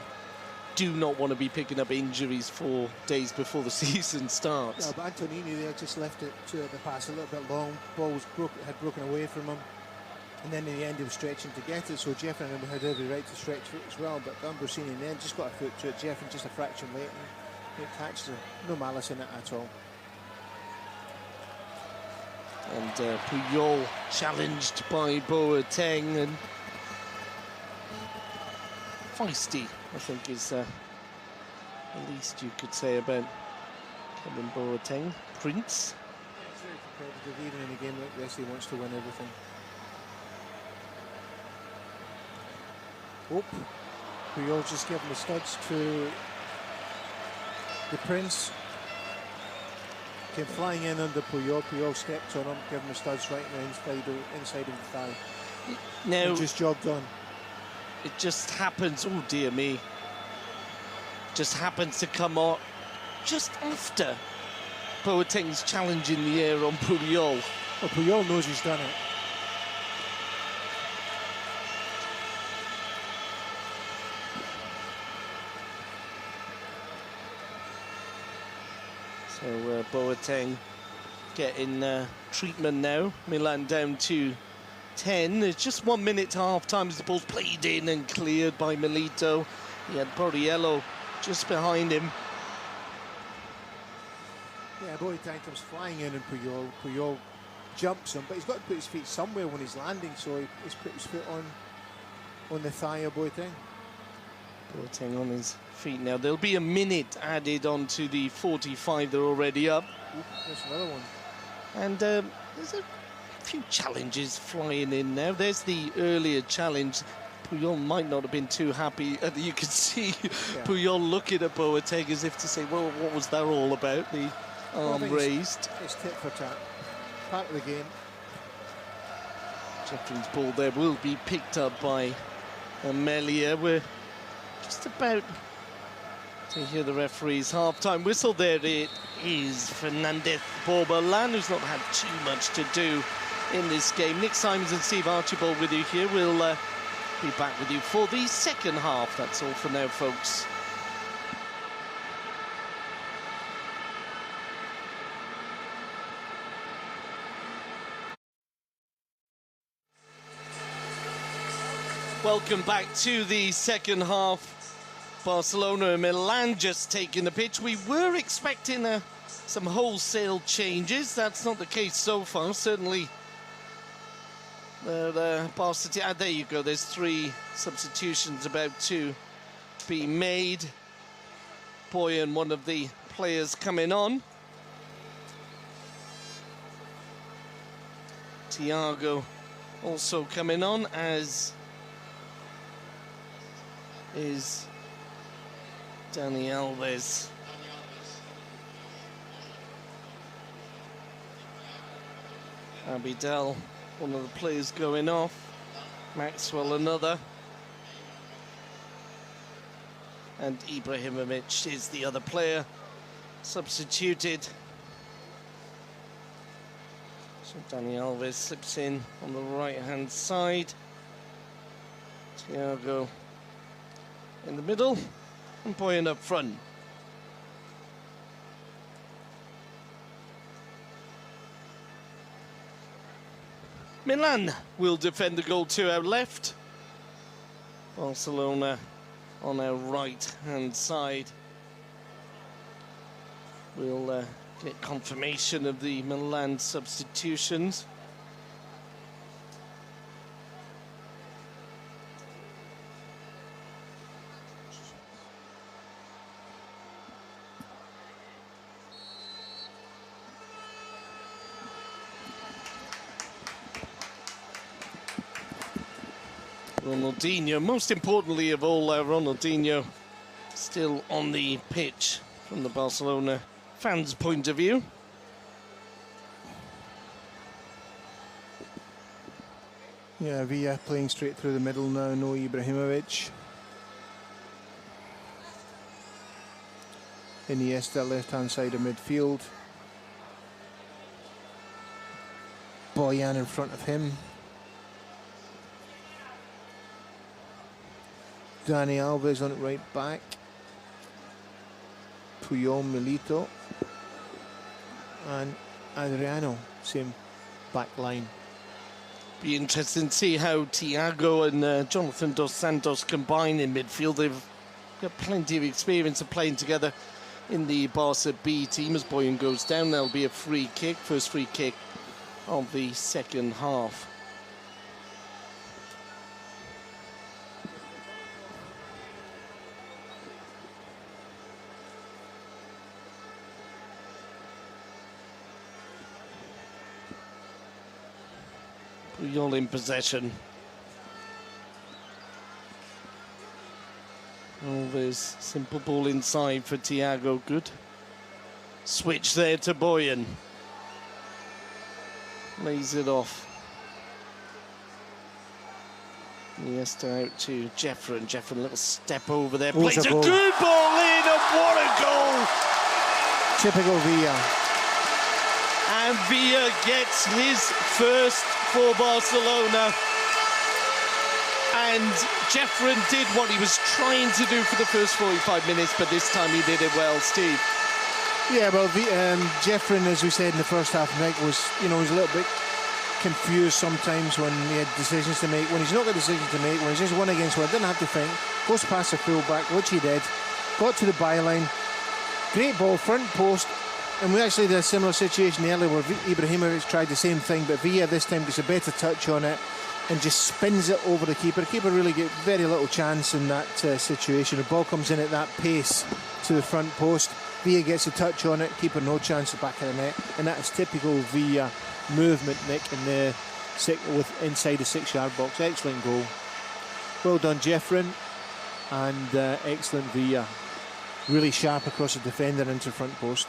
do not want to be picking up injuries 4 days before the season starts. No, but Antonini there just left it to the pass a little bit long. Ball was had broken away from him. And then in the end he was stretching to get it, so Jeffren had every right to stretch for it as well, but Ambrosini then just got a foot to it. Jeffren just a fraction late, and it catches it. No malice in it at all. And Puyol challenged by Boateng, and feisty, I think, is the least you could say about Kevin Boateng. Prince. He's very competitive, even in a game like this, he wants to win everything. Oh, Puyol just giving the studs to the Prince. Came flying in under Puyol. Puyol stepped on him, gave him the studs right in the inside of the thigh. Now, and just jogged on. It just happens, oh dear me, just happens to come on just after Boateng's challenge in the air on Puyol. Well, Puyol knows he's done it. So Boateng getting treatment now. Milan down to 10. There's just 1 minute to half time as the ball's played in and cleared by Milito. He had Borriello just behind him. Yeah, Boateng comes flying in and Puyol jumps him, but he's got to put his feet somewhere when he's landing, so he's put his foot on the thigh of Boateng. Boateng on his feet now. There'll be a minute added on to the 45. They're already up. Ooh, there's another one. And there's a few challenges flying in now. There's the earlier challenge. Puyol might not have been too happy. You can see Puyol looking at Boateng as if to say, well, what was that all about? The arm raised. It's tit for tat. Part of the game. Jeffren's ball there will be picked up by Amelia. We're just about to hear the referee's half-time whistle. There it is. Fernandez Borbalan, who's not had too much to do in this game. Nick Simons and Steve Archibald with you here. We'll be back with you for the second half. That's all for now, folks. Welcome back to the second half. Barcelona and Milan just taking the pitch. We were expecting some wholesale changes. That's not the case so far. Certainly, the Barca. There you go. There's 3 substitutions about to be made. Puyol, one of the players coming on. Thiago also coming on, as is Dani Alves. Abidal, one of the players going off. Maxwell, another. And Ibrahimovic is the other player substituted. So Dani Alves slips in on the right-hand side. Thiago in the middle, and Puyol up front. Milan will defend the goal to our left. Barcelona on our right-hand side. We'll get confirmation of the Milan substitutions. Ronaldinho, most importantly of all, Ronaldinho still on the pitch from the Barcelona fans' point of view. Yeah, Villa playing straight through the middle now, no Ibrahimovic. Iniesta, left-hand side of midfield. Boyan in front of him. Dani Alves on it right back. Puyol, Milito. And Adriano, same back line. Be interesting to see how Thiago and Jonathan Dos Santos combine in midfield. They've got plenty of experience of playing together in the Barca B team. As Boyan goes down, there'll be a free kick, first free kick of the second half. Puyol in possession. Alves, simple ball inside for Thiago, good. Switch there to Boyan. Lays it off. Iniesta out to Jeffren. Jeffren, a little step over there. Plays a good ball in, and what a goal! Typical Villa. And Villa gets his first for Barcelona. And Jeffren did what he was trying to do for the first 45 minutes, but this time he did it well, Steve. Yeah, well, Jeffren, as we said in the first half, Nick, was, you know, he's a little bit confused sometimes when he had decisions to make. When he's not got decisions to make, when he's just one against one, didn't have to think. Goes past the full-back, which he did. Got to the byline. Great ball, front post. And we actually did a similar situation earlier where Ibrahimovic tried the same thing, but Villa this time gets a better touch on it and just spins it over the keeper. The keeper really get very little chance in that situation. The ball comes in at that pace to the front post. Villa gets a touch on it, keeper no chance at the back of the net, and that is typical Villa movement, Nick, in the inside the 6-yard box. Excellent goal. Well done, Jeffren, and excellent Villa. Really sharp across the defender into the front post.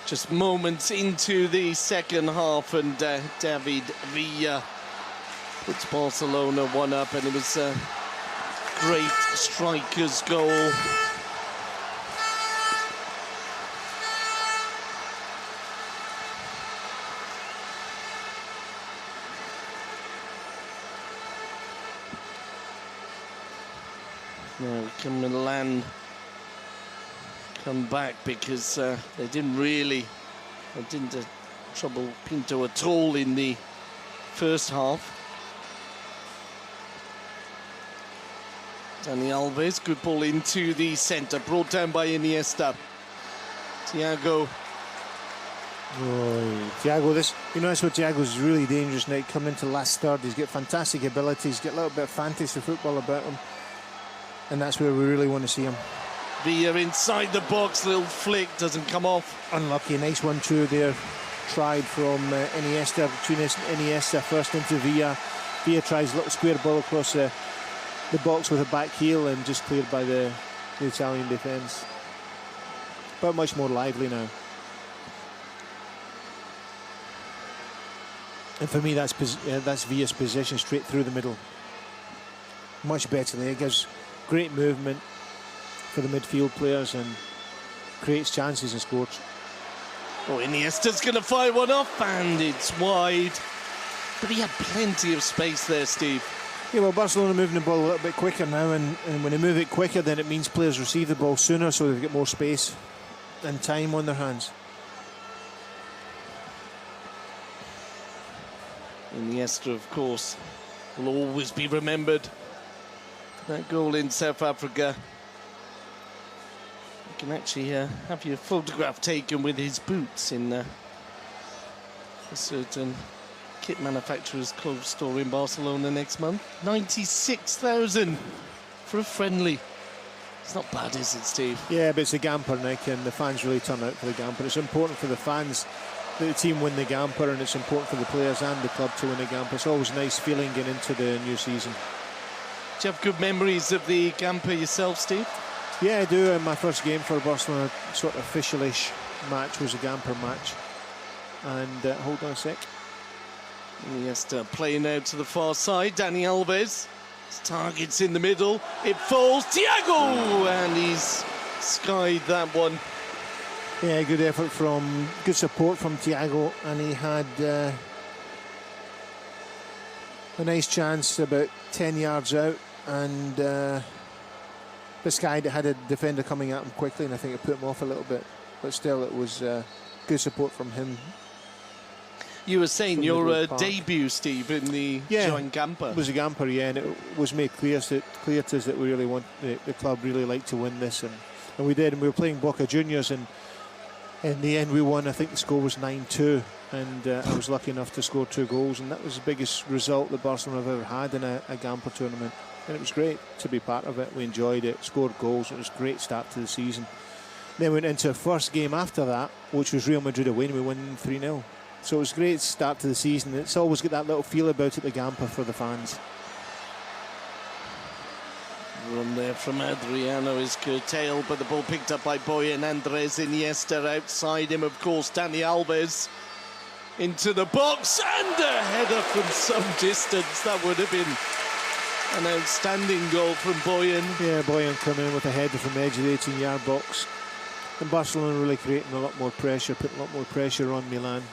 Just moments into the second half, and David Villa puts Barcelona one up, and it was a great striker's goal. Now can Milan come back, because they didn't trouble Pinto at all in the first half. Dani Alves, good ball into the centre, brought down by Iniesta. Thiago. Oh, Thiago, that's what Thiago's really dangerous, Nick. Coming into last third, he's got fantastic abilities, got a little bit of fantasy football about him, and that's where we really want to see him. Villa inside the box, little flick, doesn't come off. Unlucky, nice 1-2 there. Tried from Iniesta, between Iniesta first into Villa. Villa tries a little square ball across the box with a back heel, and just cleared by the Italian defence. But much more lively now. And for me, that's Villa's position, straight through the middle. Much better there, gives great movement for the midfield players and creates chances and scores. Oh, Iniesta's going to fire one off, and it's wide. But he had plenty of space there, Steve. Yeah, well, Barcelona moving the ball a little bit quicker now, and when they move it quicker, then it means players receive the ball sooner, so they've got more space and time on their hands. Iniesta, of course, will always be remembered. That goal in South Africa. You can actually have your photograph taken with his boots in a certain kit manufacturer's clothes store in Barcelona next month. 96,000 for a friendly. It's not bad, is it, Steve? Yeah, but it's the Gamper, Nick, and the fans really turn out for the Gamper. It's important for the fans that the team win the Gamper, and it's important for the players and the club to win the Gamper. It's always a nice feeling getting into the new season. Do you have good memories of the Gamper yourself, Steve? Yeah, I do. My first game for Barcelona, sort of official-ish match, was a Gamper match. And hold on a sec. Iniesta playing out to the far side. Dani Alves Targets in the middle. It falls. Thiago! And he's skied that one. Yeah, good effort good support from Thiago, and he had a nice chance about 10 yards out, and this guy had a defender coming at him quickly, and I think it put him off a little bit, but still it was good support from him. You were saying your debut, Steve, in the Joan Gamper. It was a Gamper, yeah, and it was made clear to us that we really want the club really liked to win this, and we did, and we were playing Boca Juniors, and in the end we won. I think the score was 9-2, and I was lucky enough to score 2 goals, and that was the biggest result that Barcelona have ever had in a Gamper tournament, and it was great to be part of it. We enjoyed it, scored goals. It was a great start to the season. Then we went into our first game after that, which was Real Madrid away, and we won 3-0. So it was a great start to the season. It's always got that little feel about it, the Gamper, for the fans. Run there from Adriano is curtailed, but the ball picked up by Boyan. Andres Iniesta outside him, of course. Dani Alves into the box, and a header from some distance. That would have been an outstanding goal from Boyan. Yeah, Boyan coming in with a header from the edge of the 18-yard box. And Barcelona really creating a lot more pressure, putting a lot more pressure on Milan.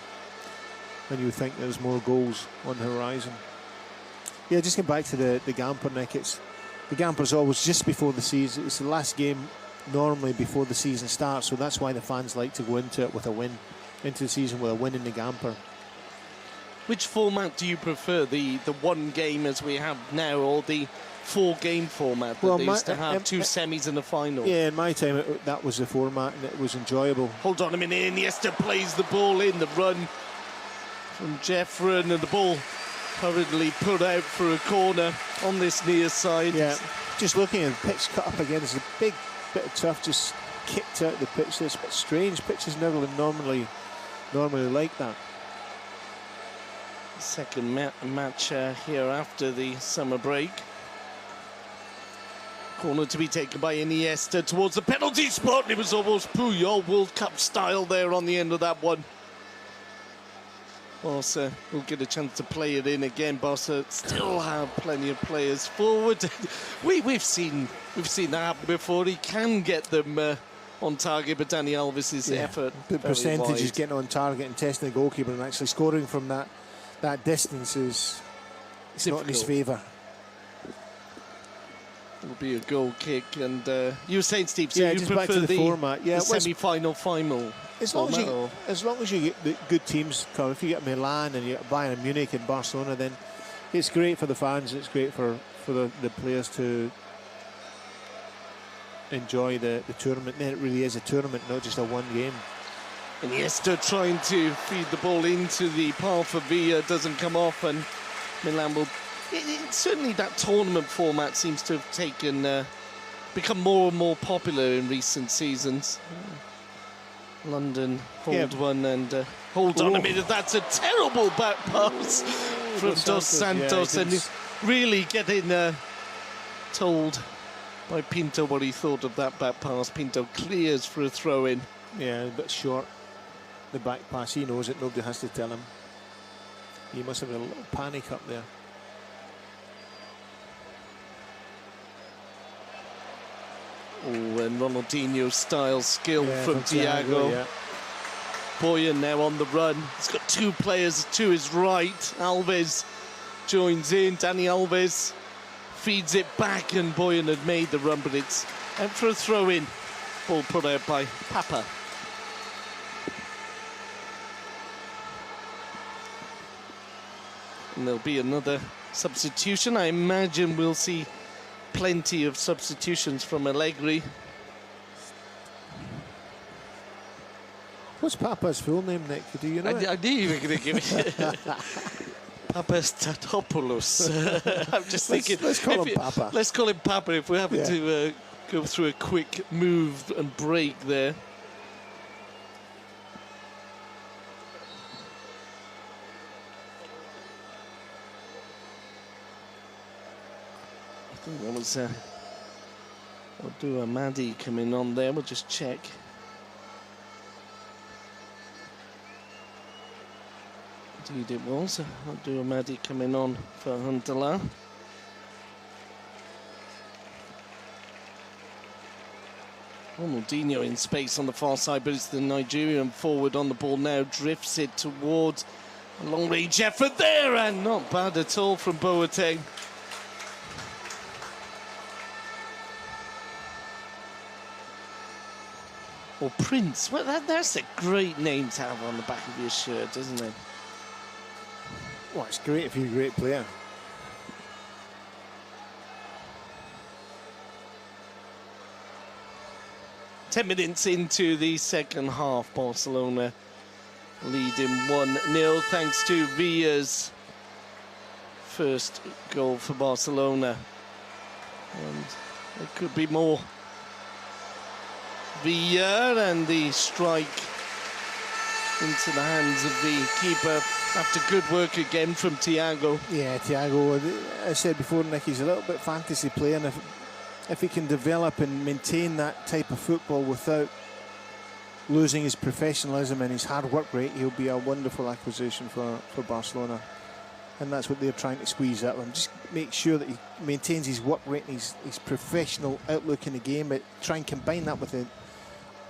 And you would think there's more goals on the horizon. Yeah, just get back to the Gamper, Nick. The Gamper's always just before the season. It's the last game normally before the season starts, so that's why the fans like to go into it with a win, into the season with a win in the Gamper. Which format do you prefer, the one game as we have now, or the 4-game format that they used to have, 2 semis and a final? Yeah, in my time that was the format, and it was enjoyable. Hold on a minute, Iniesta plays the ball in, the run from Jeffren, and the ball hurriedly put out for a corner on this near side. Yeah, just looking at the pitch cut up again, there's a big bit of turf just kicked out the pitch. It's a bit strange. Pitches never normally like that. Second match here after the summer break. Corner to be taken by Iniesta towards the penalty spot. It was almost Puyol World Cup style there on the end of that one. Barça will get a chance to play it in again. Barça still have plenty of players forward. We've seen that happen before. He can get them on target, but Dani Alves' effort. The percentage is getting on target and testing the goalkeeper, and actually scoring from that distance is not in his favour. It'll be a goal kick, and you were saying, Steve, so yeah, you just prefer back to the format. Yeah, the semi-final, final. As long as you get the good teams come, if you get Milan and you get Bayern Munich and Barcelona, then it's great for the fans. It's great for the players to enjoy the tournament. Then it really is a tournament, not just a one game. Iniesta trying to feed the ball into the path for Villa, doesn't come off, and Milan will. Certainly that tournament format seems to have become more and more popular in recent seasons. London hold one, and hold on a minute, that's a terrible back pass from Dos Santos, and really getting told by Pinto what he thought of that back pass. Pinto clears for a throw-in. Yeah, a bit short, the back pass. He knows it, nobody has to tell him. He must have a little panic up there. Oh, and Ronaldinho style skill from Thiago. Yeah. Boyan now on the run. He's got 2 players to his right. Alves joins in. Dani Alves feeds it back, and Boyan had made the run, but it's out for a throw-in. Ball put out by Papa. And there'll be another substitution. I imagine we'll see plenty of substitutions from Allegri. What's Papa's full name, Nick? Do you know? I knew you were going to give it. Papastatopoulos. I'm just thinking. Let's call him Papa. Let's call him Papa if we're having to go through a quick move and break there. I think that was we'll do a Maddie coming on there. We'll just check. Indeed it was. I'll do a Maddie coming on for Huntelaar. Ronaldinho in space on the far side, but it's the Nigerian forward on the ball now, drifts it towards a long-range effort there, and not bad at all from Boateng. Or Prince. Well, that's a great name to have on the back of your shirt, isn't it? Well, it's great if you're a great player. Ten minutes into the second half, Barcelona leading 1-0 thanks to Villa's first goal for Barcelona. And there could be more. Villa, and the strike into the hands of the keeper after good work again from Thiago. Yeah, Thiago, I said before, Nick, he's a little bit fantasy playing. If he can develop and maintain that type of football without losing his professionalism and his hard work rate, he'll be a wonderful acquisition for Barcelona. And that's what they're trying to squeeze out of him. Just make sure that he maintains his work rate and his professional outlook in the game, but try and combine that with the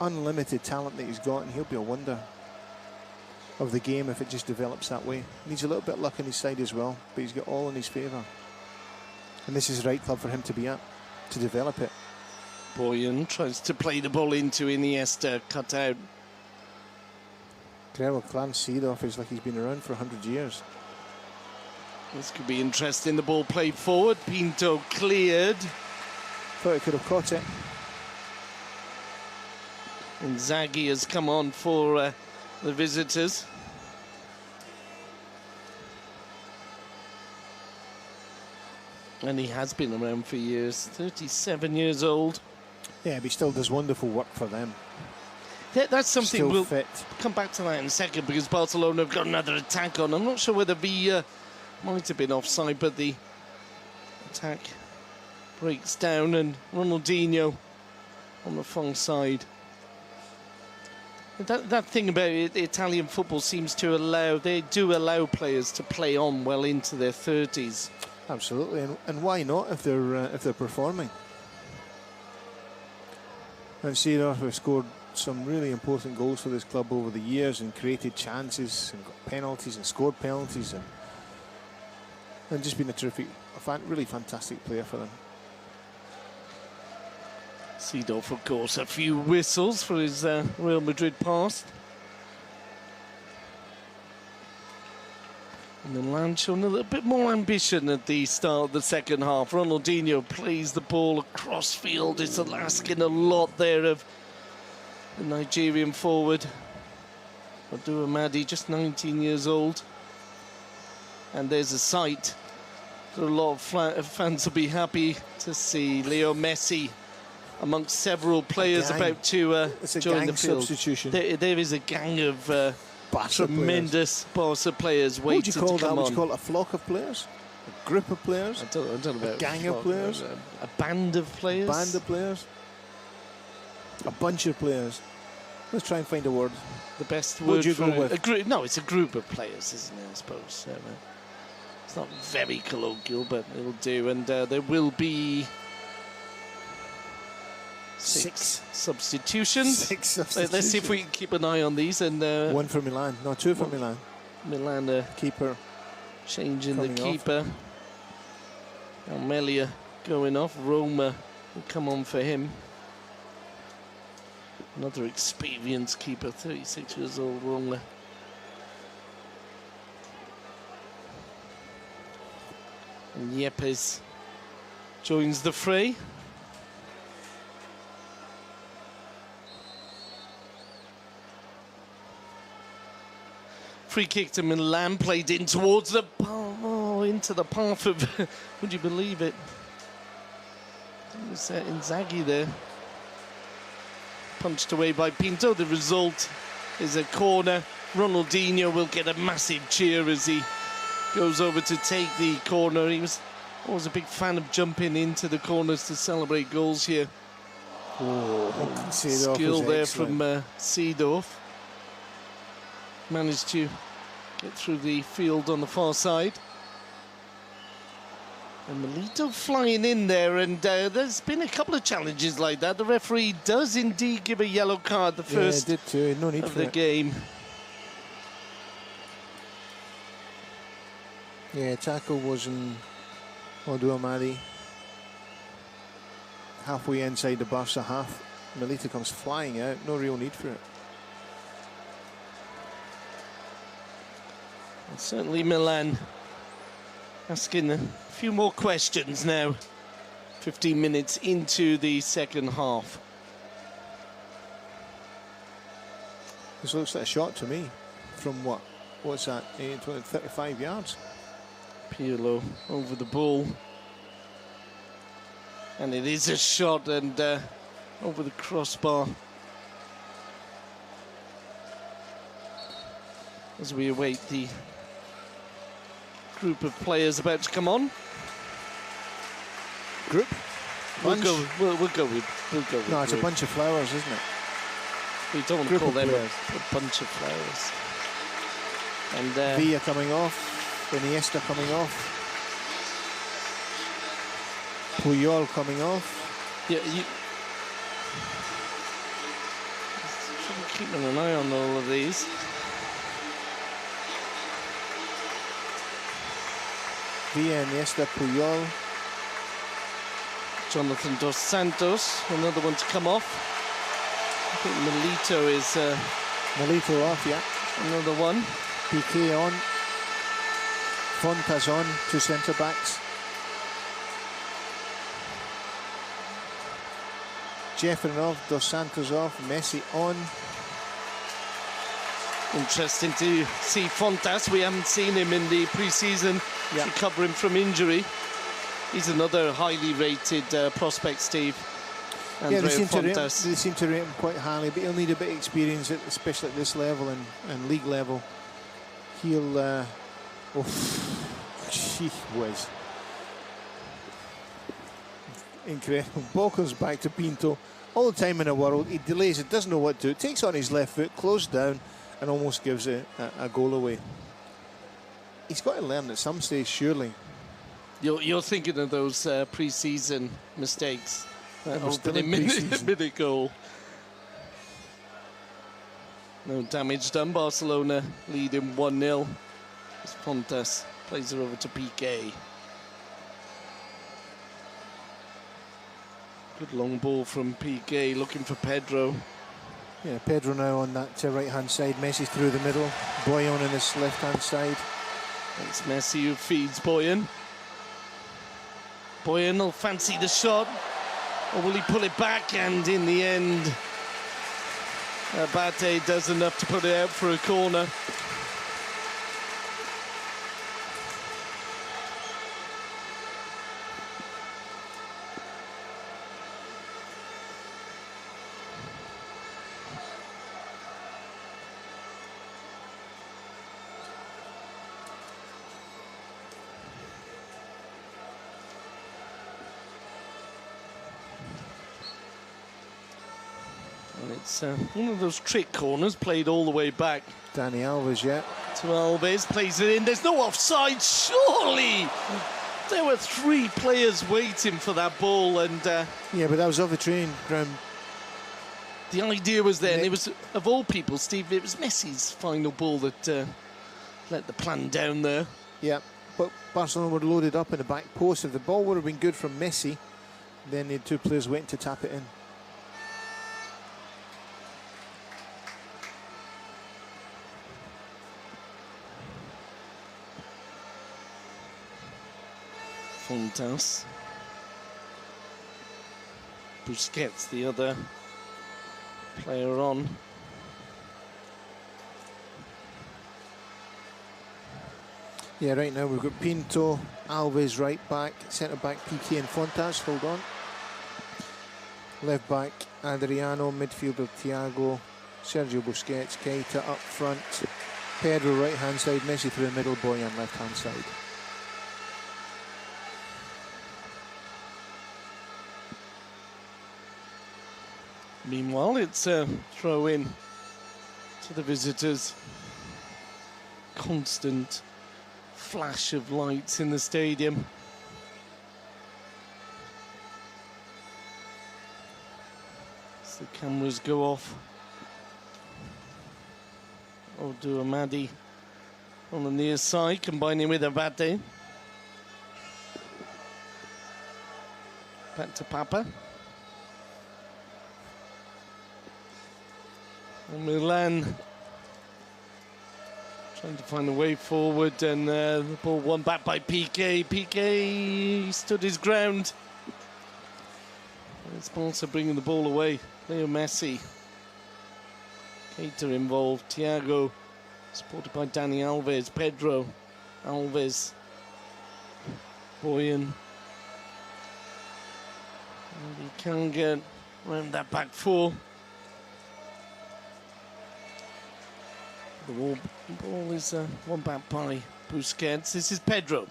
unlimited talent that he's got, and he'll be a wonder of the game if it just develops that way. Needs a little bit of luck on his side as well, but he's got all in his favour. And this is the right club for him to be at, to develop it. Puyol tries to play the ball into Iniesta, cut out. Clarence Seedorf is like he's been around for 100 years. This could be interesting. The ball played forward. Pinto cleared. Thought he could have caught it. Inzaghi has come on for the visitors. And he has been around for years. 37 years old. Yeah, but he still does wonderful work for them. That's something Still we'll fit. come back to that in a second, because Barcelona have got another attack on. I'm not sure whether Villa might have been offside, but the attack breaks down, and Ronaldinho on the far side. That thing about it, Italian football seems to allow, they do allow players to play on well into their 30s. Absolutely, and why not if they're performing? And Seedorf have scored some really important goals for this club over the years and created chances and got penalties and scored penalties and just been a terrific, really fantastic player for them. Seedorf, of course, a few whistles for his Real Madrid past. And then Milan showing a little bit more ambition at the start of the second half. Ronaldinho plays the ball across field. It's asking a lot there of the Nigerian forward. Abdul Mahdi, just 19 years old. And there's a sight that a lot of fans will be happy to see. Leo Messi amongst several players about to join the field. Substitution. There is a gang of tremendous Barca players waiting to come on. Would you call it a flock of players? A group of players? I don't know about a gang of players? A band of players? A band of players? A bunch of players? Let's try and find a word. The best word would you for go with? a group? No, it's a group of players, isn't it, I suppose. It's not very colloquial, but it'll do. And there will be six substitutions. Six substitutions. Let's see if we can keep an eye on these. And one for Milan. No, two for Milan. Milan keeper changing the keeper. Almelia going off. Roma will come on for him. Another experienced keeper, 36 years old, Roma. And Yepes joins the fray. Free kick to Milan, played in towards the into the path of, would you believe it? It was Inzaghi there. Punched away by Pinto. The result is a corner. Ronaldinho will get a massive cheer as he goes over to take the corner. He was always a big fan of jumping into the corners to celebrate goals here. Oh, skill there from Seedorf. Managed to get through the field on the far side. And Milito flying in there, and there's been a couple of challenges like that. The referee does indeed give a yellow card the first did too. No need of for the it. game. Yeah, tackle was in Oduamadi. Halfway inside the Barca half. Milito comes flying out. No real need for it. And certainly Milan asking a few more questions now. 15 minutes into the second half. This looks like a shot to me. From what? What's that? 35 yards. Pirlo over the ball. And it is a shot, and over the crossbar. As we await the group of players about to come on. Group? We'll Bunch? go with No, it's a group. bunch of flowers, isn't it? We don't want to Group call of them players. a bunch of flowers. And Villa coming off. Iniesta coming off. Puyol coming off. yeah, you should be keeping an eye on all of these. Villa, Nesta, Puyol. Jonathan Dos Santos, another one to come off. I think Milito is Milito off, yeah. another one. Piqué on. Fontas on, two centre backs. Jeffrey off, Dos Santos off, Messi on. Interesting to see Fontas. We haven't seen him in the pre-season, recovering from injury. He's another highly rated prospect, Steve. Yeah, they Fontas. seem to rate him quite highly, but he'll need a bit of experience, especially at this level and league level. He'll... gee whiz. Incredible. Ball comes back to Pinto. All the time in the world, he delays it, doesn't know what to do. Takes on his left foot, closed down, and almost gives a goal away. He's got to learn at some stage, surely. You're thinking of those pre-season mistakes. Opening minute goal. No damage done. Barcelona leading 1-0. As Fontas plays it over to Piqué. Good long ball from Piqué, looking for Pedro. Yeah, Pedro now on that right-hand side. Messi through the middle. Boyan on his left-hand side. It's Messi who feeds Boyan. Boyan will fancy the shot, or will he pull it back? And in the end, Abate does enough to put it out for a corner. And it's one of those trick corners played all the way back. Dani Alves, yeah. To Alves, plays it in. There's no offside, surely! There were three players waiting for that ball, and Yeah, but that was off the training ground. the idea was there, and it was, of all people, Steve, it was Messi's final ball that let the plan down there. Yeah, but Barcelona were loaded up in the back post. If the ball would have been good from Messi, then the two players waiting to tap it in. Fontas. Busquets, the other player on. Yeah, right now we've got Pinto, Alves right back, centre back Piqué and Fontas, hold on. Left back Adriano, midfielder Thiago, Sergio Busquets, Keita up front, Pedro right hand side, Messi through the middle, Boyan left hand side. Meanwhile, it's a throw in to the visitors. Constant flash of lights in the stadium. Cameras go off. Odu Amadi on the near side, combining with Abate. Back to Papa. And Milan trying to find a way forward, and the ball won back by Piqué. Piqué stood his ground. It's Barca bringing the ball away. Leo Messi. Keita involved. Thiago, supported by Dani Alves. Pedro. Alves. Boyan. And he can get around that back four. The ball is won back by Busquets. This is Pedro.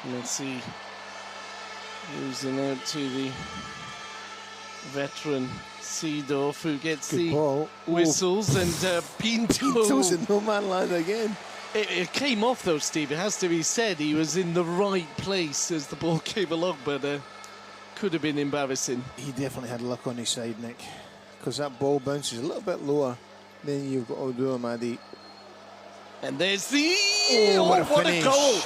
Let's see. Losing out to the veteran Seedorf, who gets Good the ball. whistles, and Pinto's in no man land again. It came off though, Steve. It has to be said. He was in the right place as the ball came along, but could have been embarrassing. He definitely had luck on his side, Nick, because that ball bounces a little bit lower. Then you've got Odu Amadi. And there's the... what a goal!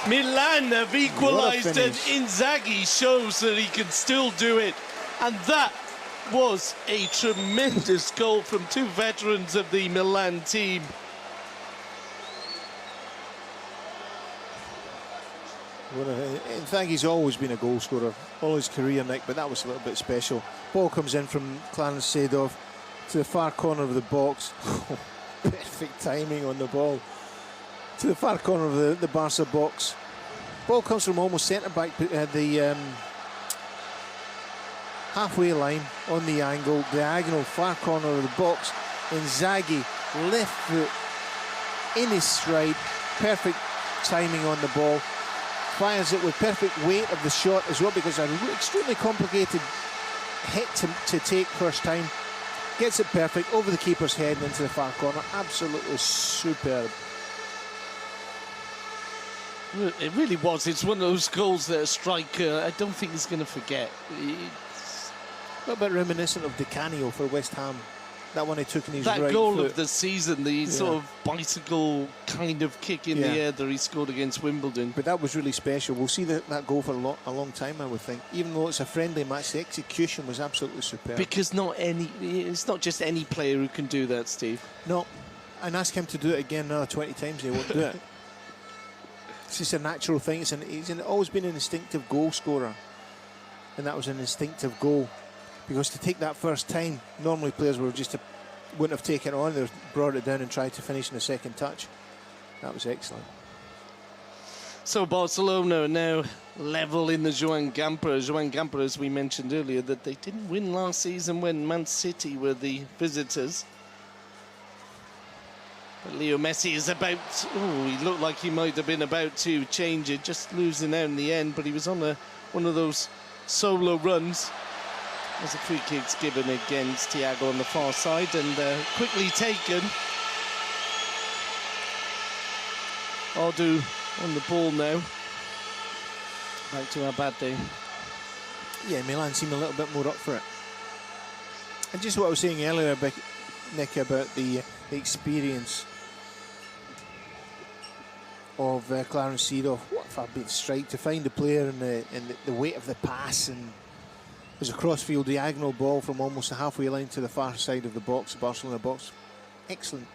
Milan have equalised, and Inzaghi shows that he can still do it. And that was a tremendous goal from two veterans of the Milan team. Inzaghi's always been a goal scorer all his career, Nick, but that was a little bit special. Ball comes in from Clarence Seedorf to the far corner of the box. Perfect timing on the ball. To the far corner of the Barca box. Ball comes from almost centre-back, the halfway line on the angle, diagonal, far corner of the box. Inzaghi, left foot, in his stride, perfect timing on the ball. Fires it with perfect weight of the shot as well, because an extremely complicated hit to take first time. Gets it perfect over the keeper's head and into the far corner. Absolutely superb. It really was. It's one of those goals that a striker, I don't think, is going to forget. It's a little bit reminiscent of Di Canio for West Ham. That one he took in his right foot. That goal of the season, the sort of bicycle kind of kick in the air that he scored against Wimbledon. But that was really special. We'll see that goal for a long time, I would think. Even though it's a friendly match, the execution was absolutely superb. Because it's not just any player who can do that, Steve. No, and ask him to do it again another 20 times, he won't do it. It's just a natural thing. He's always been an instinctive goal scorer, and that was an instinctive goal. Because to take that first time, normally players wouldn't have taken it on. They brought it down and tried to finish in the second touch. That was excellent. So Barcelona are now level in the Joan Gamper. Joan Gamper, as we mentioned earlier, that they didn't win last season when Man City were the visitors. But Leo Messi is about... he looked like he might have been about to change it, just losing out in the end, but he was on one of those solo runs. There's a free kicks given against Thiago on the far side, and quickly taken. Odu on the ball now. Back to Abate. Yeah, Milan seem a little bit more up for it. And just what I was saying earlier, Nick, about the experience of Clarence Seedorf. What if I've been strike to find the player and the weight of the pass, and it was a cross-field diagonal ball from almost the halfway line to the far side of the box, the Barcelona box. Excellent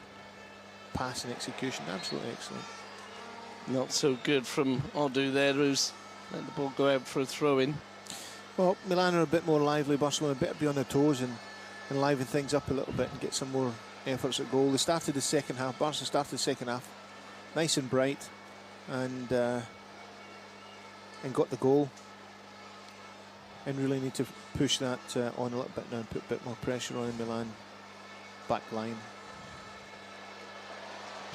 pass and execution, absolutely excellent. Not so good from Odu there, who's let the ball go out for a throw-in. Well, Milan are a bit more lively, Barcelona a bit be on their toes and liven things up a little bit and get some more efforts at goal. They started the second half, Barca started the second half nice and bright, and got the goal. And really need to push that on a little bit now and put a bit more pressure on in Milan back line.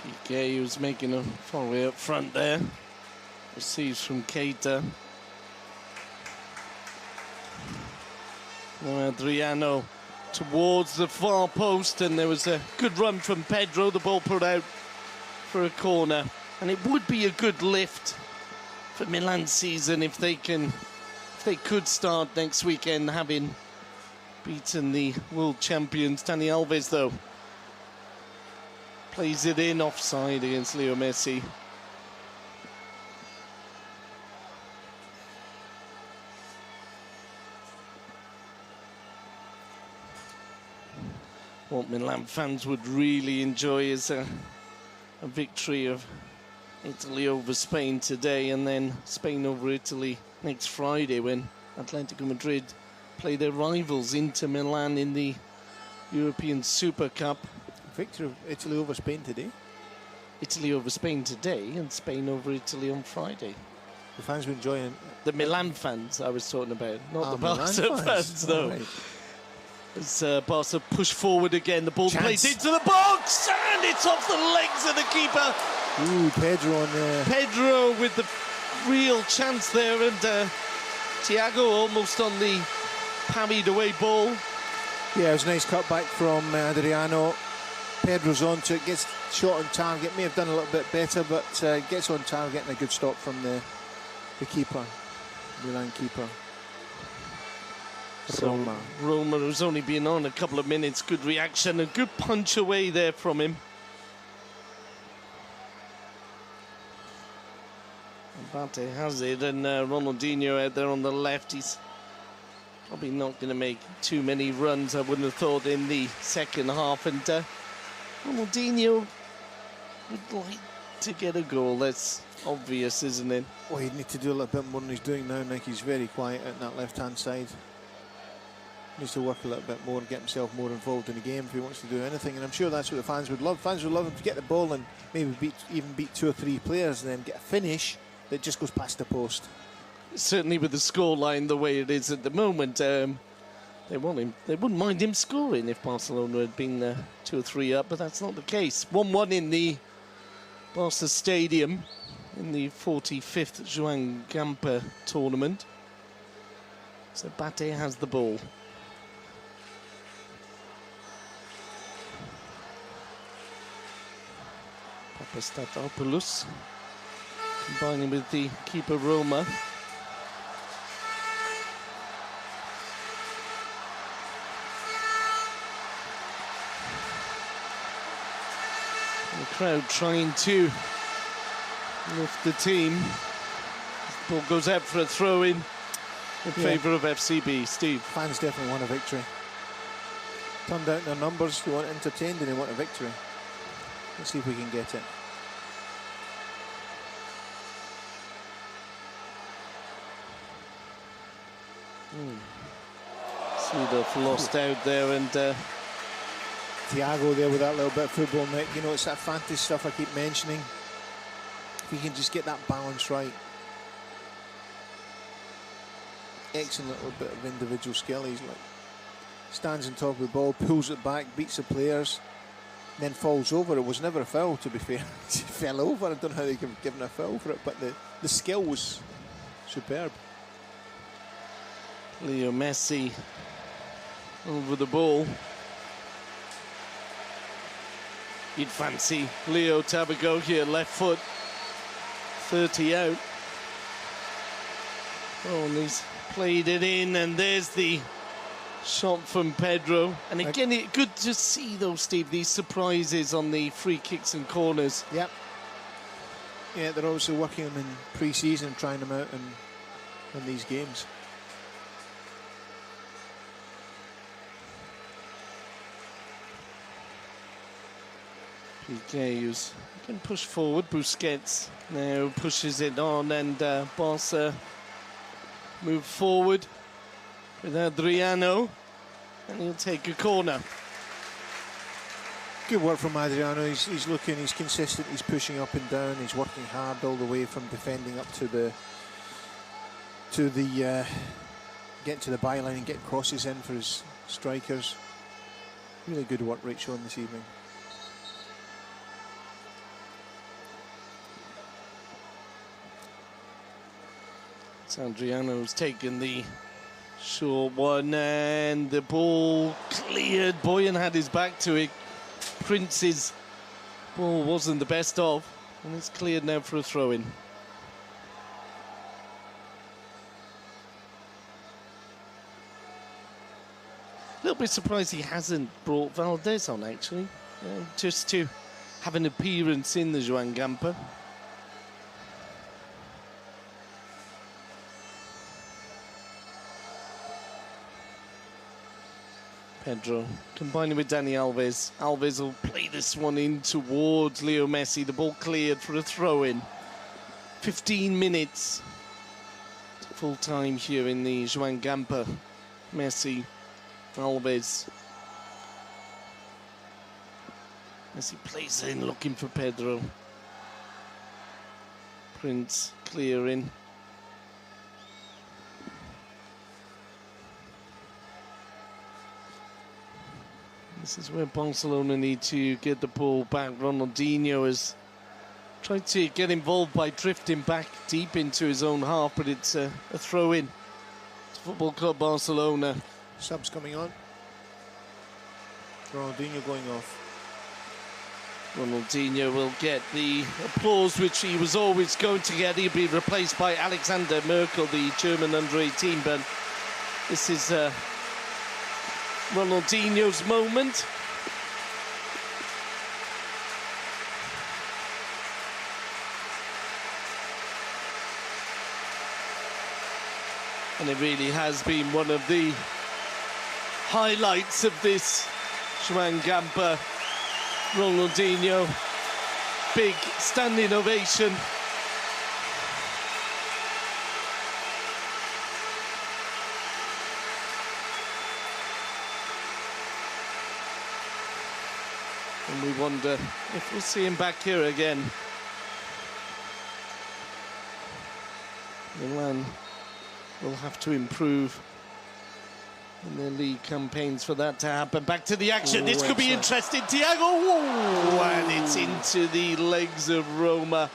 Piqué, who's making a far way up front there. Receives from Keita. Now Adriano towards the far post, and there was a good run from Pedro. The ball put out for a corner, and it would be a good lift for Milan's season if they could start next weekend having beaten the world champions. Dani Alves, though, plays it in offside against Leo Messi. What Milan fans would really enjoy is a victory of Italy over Spain today, and then Spain over Italy next Friday when Atletico Madrid play their rivals Inter Milan in the European Super Cup. Victory of Italy over Spain today. Italy over Spain today and Spain over Italy on Friday. The fans were enjoying... The Milan fans I was talking about, not the Milan Barca fans, no. Right. As Barca push forward again, the ball Chance. plays into the box and it's off the legs of the keeper. Ooh, Pedro on there. Pedro with the real chance there, and Thiago almost on the parried away ball. Yeah, it was a nice cut back from Adriano. Pedro's onto it, gets shot on target. May have done a little bit better, but gets on target and a good stop from the keeper, Milan keeper. So Roma, who's only been on a couple of minutes, good reaction, a good punch away there from him. Abate has it, and Ronaldinho out there on the left. He's probably not going to make too many runs, I wouldn't have thought, in the second half. And Ronaldinho would like to get a goal. That's obvious, isn't it? Well, he'd need to do a little bit more than he's doing now. Like, he's very quiet at that left-hand side. Needs to work a little bit more, get himself more involved in the game if he wants to do anything. And I'm sure that's what the fans would love. Fans would love him to get the ball and maybe even beat 2 or 3 players and then get a finish that just goes past the post. Certainly with the scoreline the way it is at the moment, they want him. They wouldn't mind him scoring if Barcelona had been 2 or 3 up, but that's not the case. 1-1 in the Barca Stadium in the 45th Joan Gamper tournament. So Bate has the ball. Papastatopoulos combining with the keeper Roma. The crowd trying to lift the team. The ball goes out for a throw-in in favour of FCB. Steve. Fans definitely want a victory. Turned out their numbers, they want entertained and they want a victory. Let's see if we can get it. Seedorf lost out there, and Thiago there with that little bit of football, Nick. You know, it's that fantasy stuff I keep mentioning. If we can just get that balance right. Excellent little bit of individual skill. He's like stands on top of the ball, pulls it back, beats the players, then falls over. It was never a foul, to be fair. He fell over. I don't know how they could have given a foul for it, but the skill was superb. Leo Messi over the ball. You'd fancy Leo to have a go here, left foot, 30 out. Oh, and he's played it in, and there's the shot from Pedro. And again, it's good to see, though, Steve, these surprises on the free kicks and corners. Yep. Yeah, they're obviously working them in pre-season, trying them out in these games. Piqué can push forward. Busquets now pushes it on, and Barca move forward with Adriano, and he'll take a corner. Good work from Adriano. He's looking, he's consistent, he's pushing up and down, he's working hard all the way from defending up to the get to the byline and get crosses in for his strikers. Really good work Rich on this evening. Adriano's taken the short one, and the ball cleared. Boyan had his back to it. Prince's ball wasn't the best of, and it's cleared now for a throw-in. little bit surprised he hasn't brought Valdez on, actually, just to have an appearance in the Joan Gamper. Pedro combining with Dani Alves. Alves will play this one in towards Leo Messi. The ball cleared for a throw-in. 15 minutes. Full time here in the Joan Gamper. Messi, Alves. Messi plays in, looking for Pedro. Prince clearing. This is where Barcelona need to get the ball back. Ronaldinho has tried to get involved by drifting back deep into his own half, but it's a throw-in to Football Club Barcelona. Subs coming on. Ronaldinho going off. Ronaldinho will get the applause which he was always going to get. He'll be replaced by Alexander Merkel, the German under-18, but this is Ronaldinho's moment. And it really has been one of the highlights of this Joan Gamper. Ronaldinho, big standing ovation. And we wonder if we'll see him back here again. Milan will have to improve in their league campaigns for that to happen. Back to the action. This could be interesting. Thiago, and it's into the legs of Roma.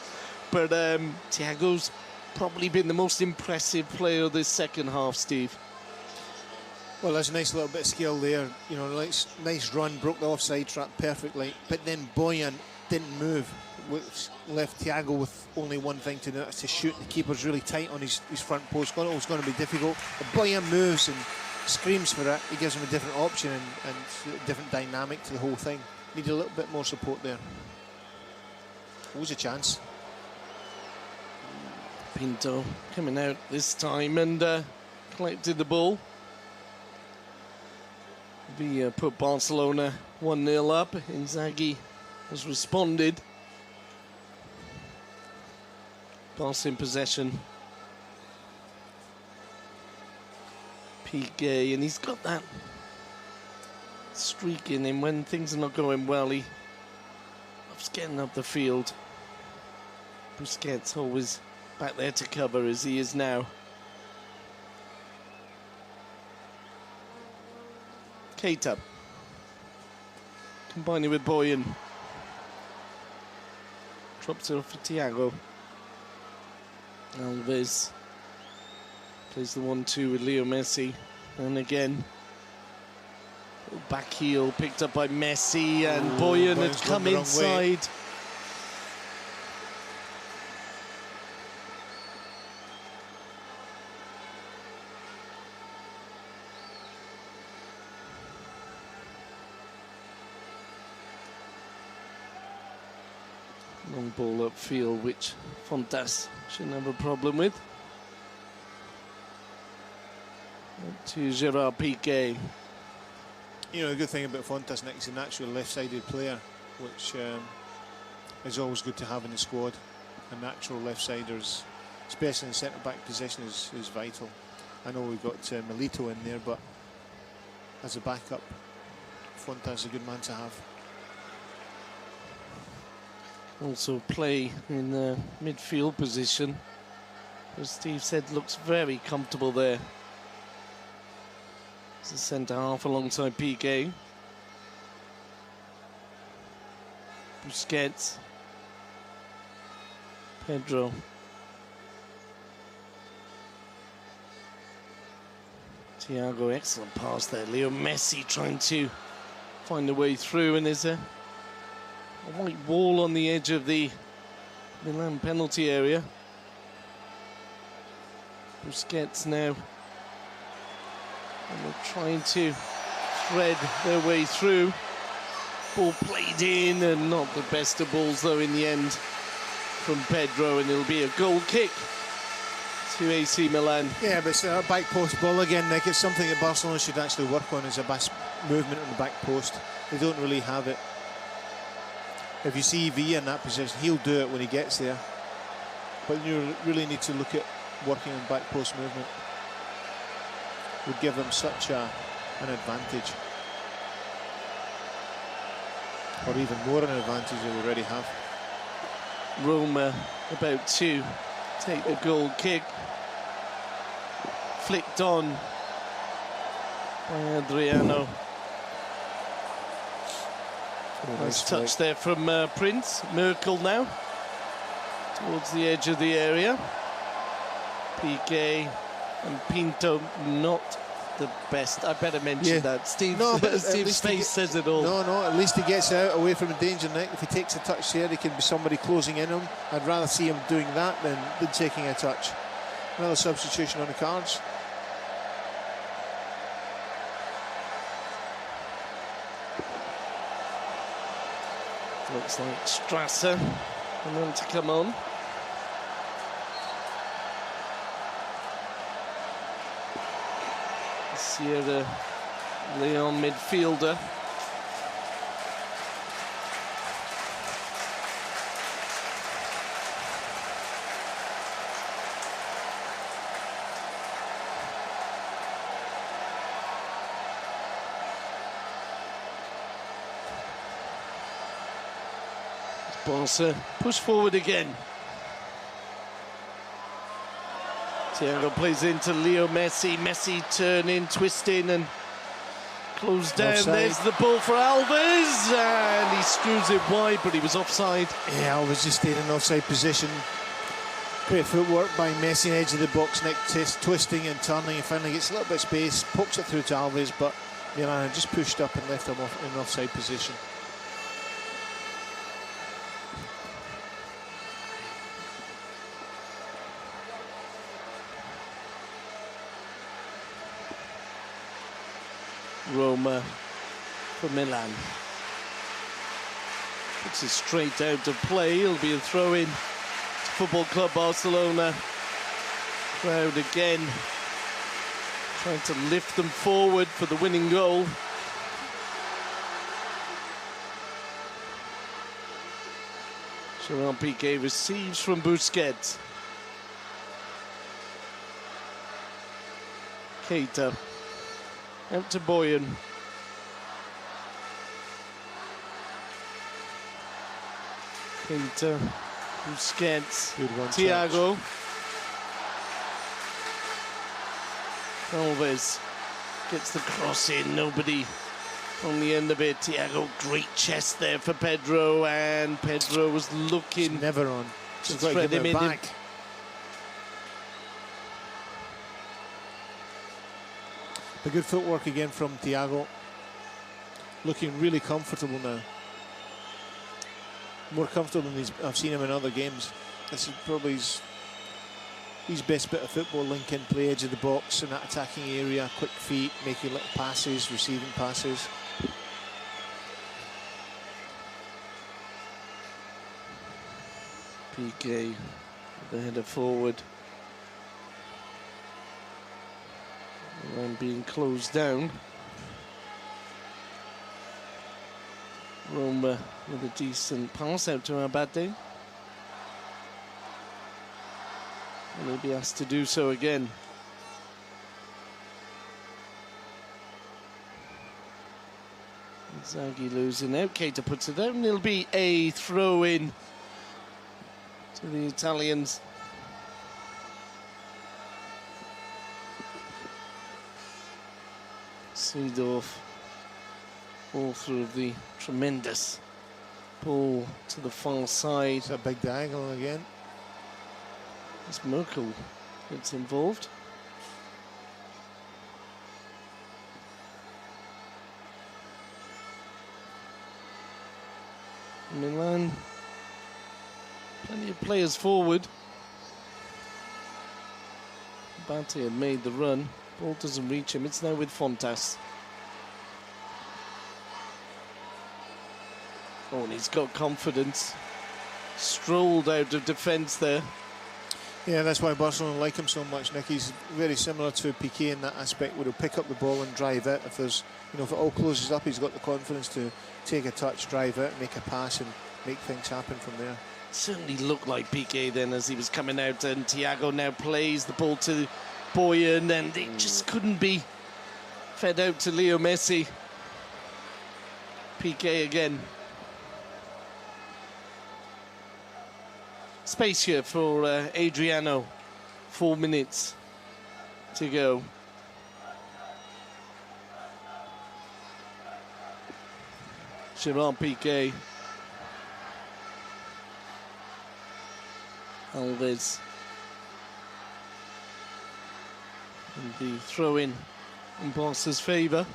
But Thiago's probably been the most impressive player this second half, Steve. Well, there's a nice little bit of skill there. You know, nice run, broke the offside trap perfectly. But then Boyan didn't move, which left Thiago with only one thing to do, that's to shoot. The keeper's really tight on his front post. It was going to be difficult. But Boyan moves and screams for it. He gives him a different option and a different dynamic to the whole thing. Needed a little bit more support there. It was a chance. Pinto coming out this time and collected the ball. We put Barcelona 1-0 up. Inzaghi has responded. Barça in possession. Piqué, and he's got that streak in him when things are not going well. He loves getting up the field. Busquets always back there to cover as he is now. Keita combining with Boyan. Drops it off for Thiago. Alves plays the 1-2 with Leo Messi. And again, back heel picked up by Messi, and Boyan had come inside. Long ball upfield, which Fontas shouldn't have a problem with. To Gerard Piqué. You know, the good thing about Fontas, Nick, he's a natural left-sided player, which is always good to have in the squad. A natural left-siders, especially in the centre-back position, is vital. I know we've got Milito in there, but as a backup, Fontas is a good man to have. Also play in the midfield position, as Steve said, looks very comfortable there. It's a centre-half alongside Piqué. Busquets. Pedro. Thiago, excellent pass there. Leo Messi trying to find a way through, and there's a white wall on the edge of the Milan penalty area. Busquets now. And we're trying to thread their way through. Ball played in, and not the best of balls though in the end from Pedro, and it'll be a goal kick to AC Milan. Yeah, but it's a back post ball again, Nick. It's something that Barcelona should actually work on, is a best movement on the back post. They don't really have it. If you see Villa in that position, he'll do it when he gets there. But you really need to look at working on back post movement. Would give them such an advantage. Or even more an advantage they already have. Roma about to take the goal kick. Flicked on by Adriano. Nice touch there from Prince. Merkel now towards the edge of the area. Piqué and Pinto not the best. I better mention that. Steve, no, but Steve's face says it all. No, at least he gets out away from the danger, Nick. If he takes a touch there, he can be somebody closing in him. I'd rather see him doing that than taking a touch. Another substitution on the cards. Looks like Strasser going to come on. Sierra Leon midfielder. Barça push forward again. Thiago plays into Leo Messi. Messi turning, twisting and closed down. Offside. There's the ball for Alves, and he screws it wide, but he was offside. Yeah, Alves just stayed in offside position. Great footwork by Messi, edge of the box, Nick, twisting and turning, and finally gets a little bit of space, pokes it through to Alves, but Milan just pushed up and left him in an offside position. Roma for Milan. Puts it straight out of play. It'll be a throw-in to Football Club Barcelona. Crowd again trying to lift them forward for the winning goal. Gerard Piqué receives from Busquets. Keita. Out to Boyan. Keita, Busquets, Thiago. Alves gets the cross in, nobody on the end of it. Thiago, great chest there for Pedro, and Pedro was looking. It's never on. To thread him in. Back. A good footwork again from Thiago. Looking really comfortable now. More comfortable than I've seen him in other games. This is probably his best bit of football. Link in play, edge of the box in that attacking area. Quick feet, making little passes, receiving passes. Piqué, the header forward. And being closed down. Roma with a decent pass out to Abate. And he'll be asked to do so again. Zaghi losing out. Keita puts it out, and it'll be a throw-in to the Italians. Seedorf, author of the tremendous ball to the far side. It's a big diagonal again. It's Merkel gets involved. Milan, plenty of players forward. Abate had made the run. Ball doesn't reach him. It's now with Fontas. Oh, and he's got confidence. Strolled out of defence there. Yeah, that's why Barcelona like him so much, Nick. He's very similar to Piqué in that aspect, where he'll pick up the ball and drive it. If there's, if it all closes up, he's got the confidence to take a touch, drive it, make a pass, and make things happen from there. Certainly looked like Piqué then as he was coming out, and Thiago now plays the ball to Boyan, and it just couldn't be fed out to Leo Messi. Piqué again. Space here for Adriano. 4 minutes to go. Gerard Piqué. Alves. And the throw-in in Barca's favour.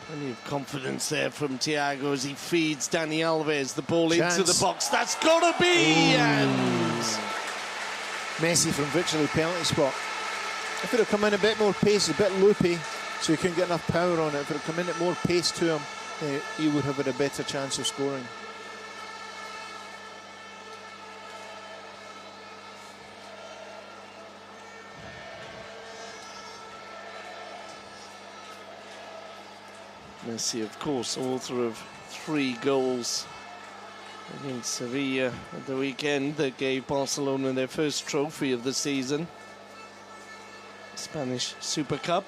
Plenty of confidence there from Thiago as he feeds Dani Alves. The ball into the box. That's got to be! And Messi from virtually penalty spot. If it had come in a bit more pace, a bit loopy, so he couldn't get enough power on it, if it had come in at more pace to him, he would have had a better chance of scoring. Messi, of course, author of 3 goals against Sevilla at the weekend that gave Barcelona their first trophy of the season. Spanish Super Cup.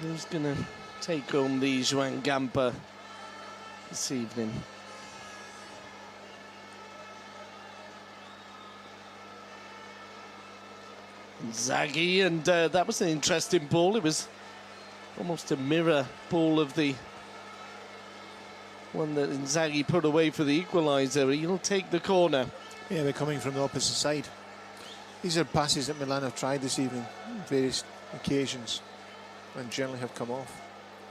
Who's going to take on the Joan Gamper this evening? Inzaghi, and that was an interesting ball. It was almost a mirror ball of the one that Inzaghi put away for the equaliser. He'll take the corner. Yeah, they're coming from the opposite side. These are passes that Milan have tried this evening on various occasions and generally have come off.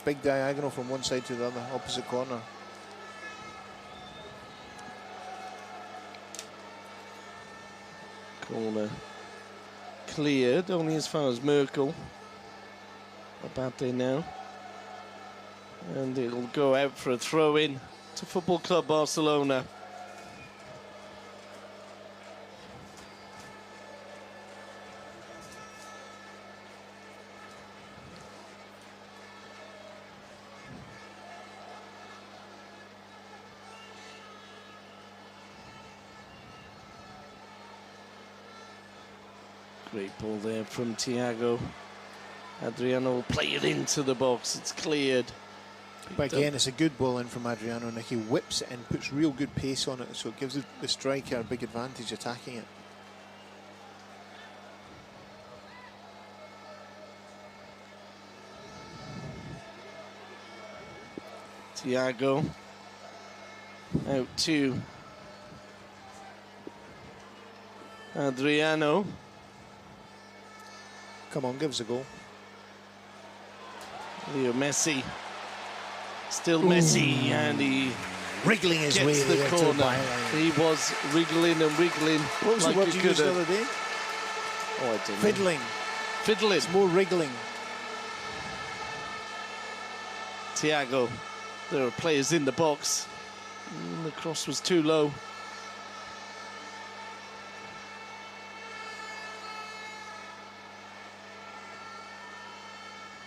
Big diagonal from one side to the other, opposite corner. Corner cleared, only as far as Merkel. Abate now. And it'll go out for a throw-in to Football Club Barcelona. Great ball there from Thiago. Adriano will play it into the box. It's cleared. But again, it's a good ball in from Adriano, and he whips it and puts real good pace on it, so it gives the striker a big advantage attacking it. Thiago out to Adriano. Come on, give us a goal. Leo Messi. Still Messi, and he wriggling his way gets the there corner. to the byline. He was wriggling and wiggling. What was like the word you used the other day? Oh, I don't know. Fiddling. Fiddling. It's more wriggling. Thiago. There are players in the box. The cross was too low.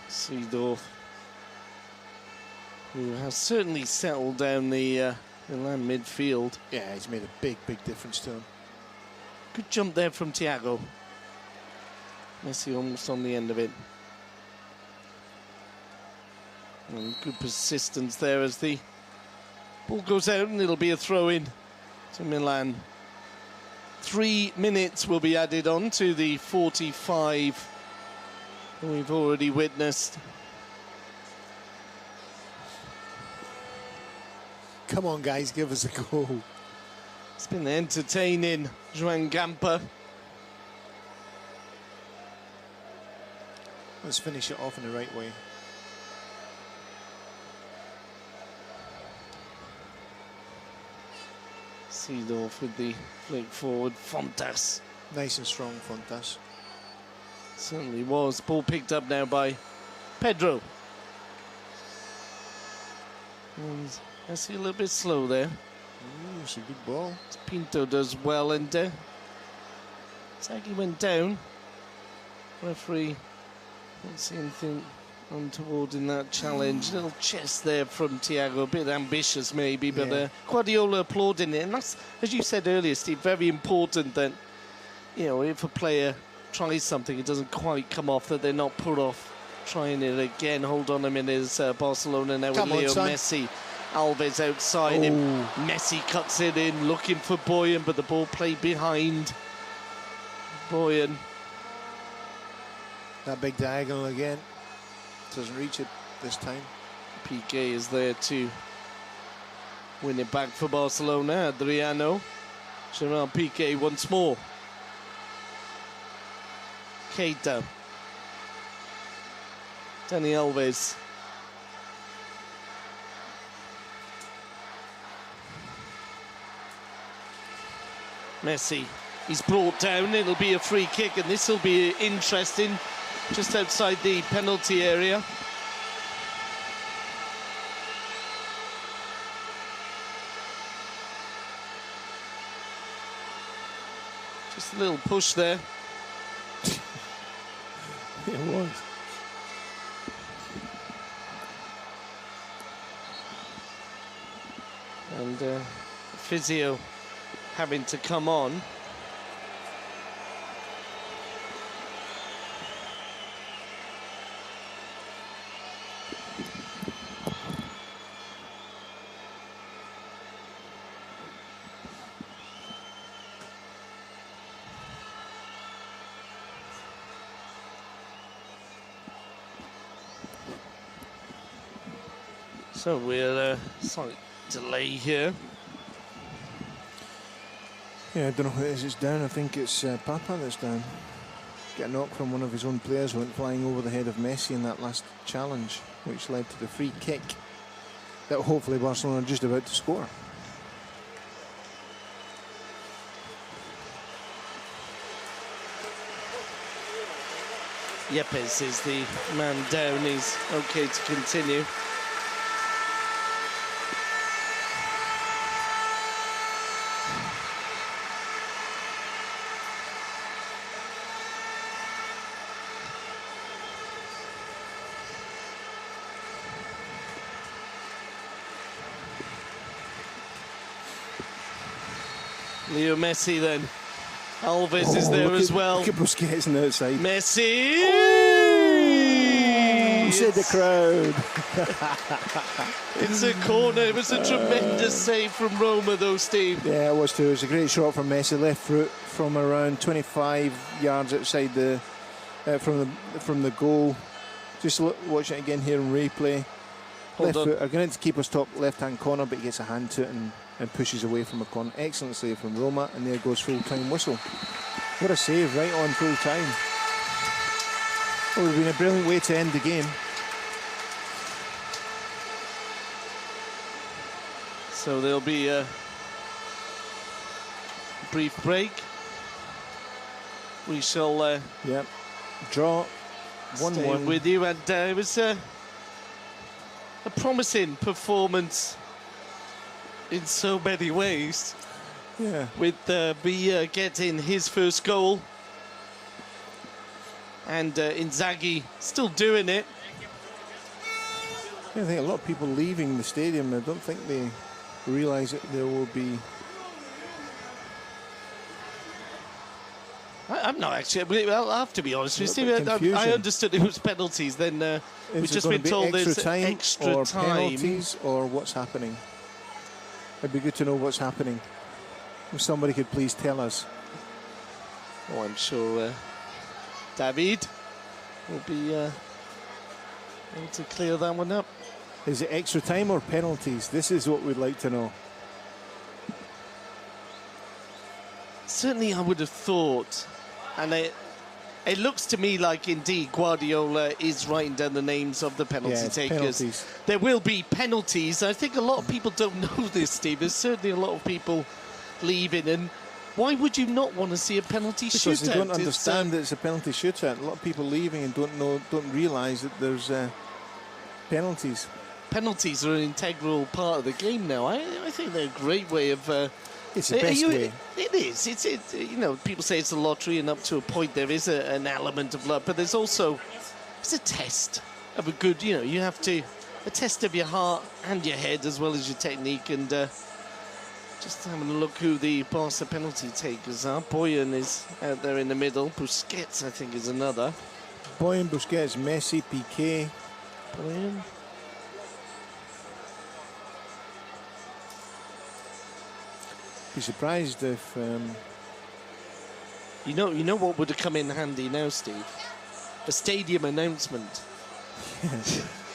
Seedorf, who has certainly settled down the Milan midfield. Yeah, he's made a big, big difference to him. Good jump there from Thiago. Messi almost on the end of it. And good persistence there as the ball goes out, and it'll be a throw-in to Milan. 3 minutes will be added on to the 45 we've already witnessed. Come on, guys, give us a goal. It's been entertaining, Joan Gamper. Let's finish it off in the right way. Seedorf with the flick forward. Fontas. Nice and strong, Fontas. Certainly was. Ball picked up now by Pedro. And Messi a little bit slow there. It's a good ball. Pinto does well, and Zaghi went down. Referee don't see anything untoward in that challenge. Little chest there from Thiago, a bit ambitious maybe, but Guardiola applauding it. And that's, as you said earlier, Steve, very important that, you know, if a player tries something, it doesn't quite come off, that they're not put off trying it again. Hold on a minute, as Barcelona now with Leo Messi. Alves outside him. Messi cuts it in, looking for Boyan, but the ball played behind Boyan. That big diagonal again. Doesn't reach it this time. Piqué is there to win it back for Barcelona. Adriano. Gerard Piqué once more. Keita. Dani Alves. Messi. He's brought down. It'll be a free kick, and this will be interesting. Just outside the penalty area. Just a little push there. It was. And physio having to come on. So we're slight delay here. Yeah, I don't know who it is that's down. I think it's Papa that's down. Get a knock from one of his own players, went flying over the head of Messi in that last challenge, which led to the free kick that hopefully Barcelona are just about to score. Yepes is the man down. He's okay to continue. Leo Messi then. Alves is there as well. Look at Busquets on the outside. Messi! Said the crowd. It's a corner. It was a tremendous save from Roma, though, Steve. Yeah, it was too. It was a great shot from Messi. Left foot from around 25 yards outside the from the goal. Just watching it again here in replay. Left foot. Again, to keep us top left-hand corner, but he gets a hand to it and pushes away from a corner. Excellent save from Roma, and there goes full-time whistle. What a save, right on full-time. Well, it would have been a brilliant way to end the game. So there'll be a brief break. We shall draw 1-1 with you, and it was a promising performance in so many ways. Yeah. With Villa getting his first goal, and Inzaghi still doing it. I think a lot of people leaving the stadium. I don't think they realise that there will be. I'm not actually. Well, I have to be honest with you. I understood it was penalties. Then we've just been told there's extra time. Penalties, or what's happening. It'd be good to know what's happening. If somebody could please tell us. Oh, I'm sure David will be able to clear that one up. Is it extra time or penalties? This is what we'd like to know. Certainly, I would have thought, and it looks to me like indeed Guardiola is writing down the names of the penalty takers. Penalties. There will be penalties. I think a lot of people don't know this, Steve. There's certainly a lot of people leaving, and Why would you not want to see a penalty shootout? Because they don't understand that it's a penalty shootout. A lot of people leaving and don't realise that there's penalties. Penalties are an integral part of the game now. I think they're a great way of... it's the best way. It is. It's you know, people say it's a lottery, and up to a point there is an element of luck, but there's also... It's a test of a good... You know, you have to... A test of your heart and your head as well as your technique, and... just having a look who the Barca penalty takers are. Puyol is out there in the middle. Busquets, I think, is another. Puyol, Busquets, Messi, Piqué. Puyol. Be surprised if... You know what would have come in handy now, Steve? A stadium announcement.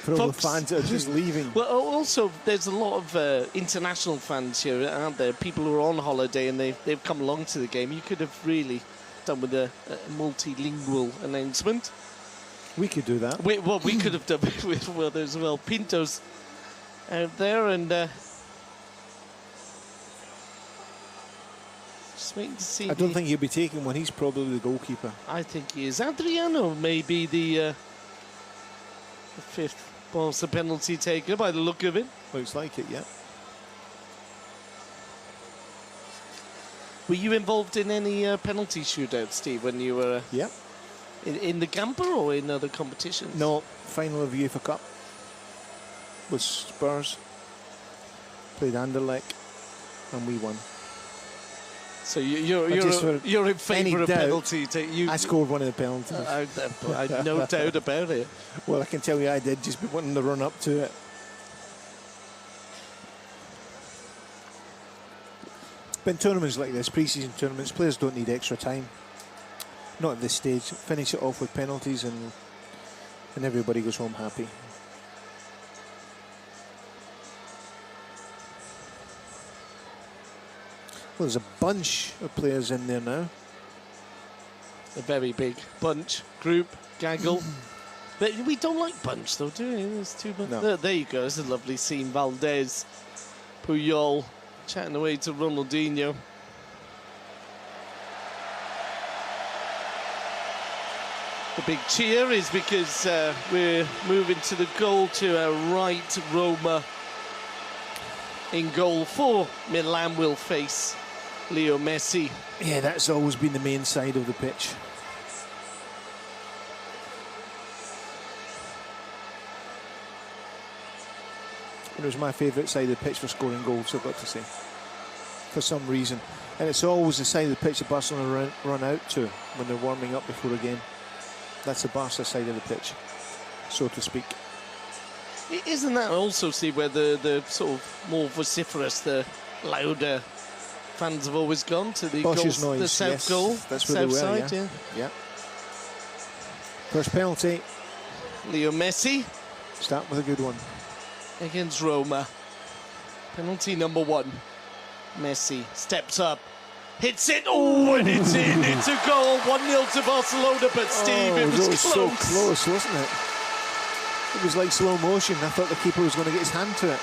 For all the fans that are just leaving. Well, also, there's a lot of international fans here, aren't there? People who are on holiday and they've come along to the game. You could have really done with a multilingual announcement. We could do that. We could have done it with, well, there's, well, Pinto's out there, and just waiting to see. I don't think he'll be taking one. He's probably the goalkeeper. I think he is. Adriano may be the fifth Barca penalty taker by the look of it. Looks like it, yeah. Were you involved in any penalty shootouts, Steve, when you were yeah. in the Gamper or in other competitions? No, final of UEFA Cup with Spurs. Played Anderlecht and we won. So you're in favour of penalty. I scored one of the penalties. I no doubt about it. Well, I can tell you I did, just wanting to run up to it. But in tournaments like this, pre-season tournaments, players don't need extra time. Not at this stage. Finish it off with penalties and everybody goes home happy. Well, there's a bunch of players in there now. A very big bunch, group, gaggle. But we don't like bunch, though, do we? There's too much. No. There you go. It's a lovely scene. Valdez, Puyol, chatting away to Ronaldinho. The big cheer is because we're moving to the goal to our right. Roma in goal for Milan will face Leo Messi. Yeah, that's always been the main side of the pitch. It was my favourite side of the pitch for scoring goals, I've got to say, for some reason. And it's always the side of the pitch that Barcelona run out to when they're warming up before a game. That's the Barca side of the pitch, so to speak. Isn't that also, Steve, where the sort of more vociferous, the louder fans have always gone to the Bosch's goals, noise, the south yes, goal, that's where south they were, side, yeah. First penalty. Leo Messi. Start with a good one. Against Roma. Penalty number 1. Messi steps up. Hits it. Oh, and it's in. It's a goal. 1-0 to Barcelona, but Steve, it was close. So close, wasn't it? It was like slow motion. I thought the keeper was going to get his hand to it.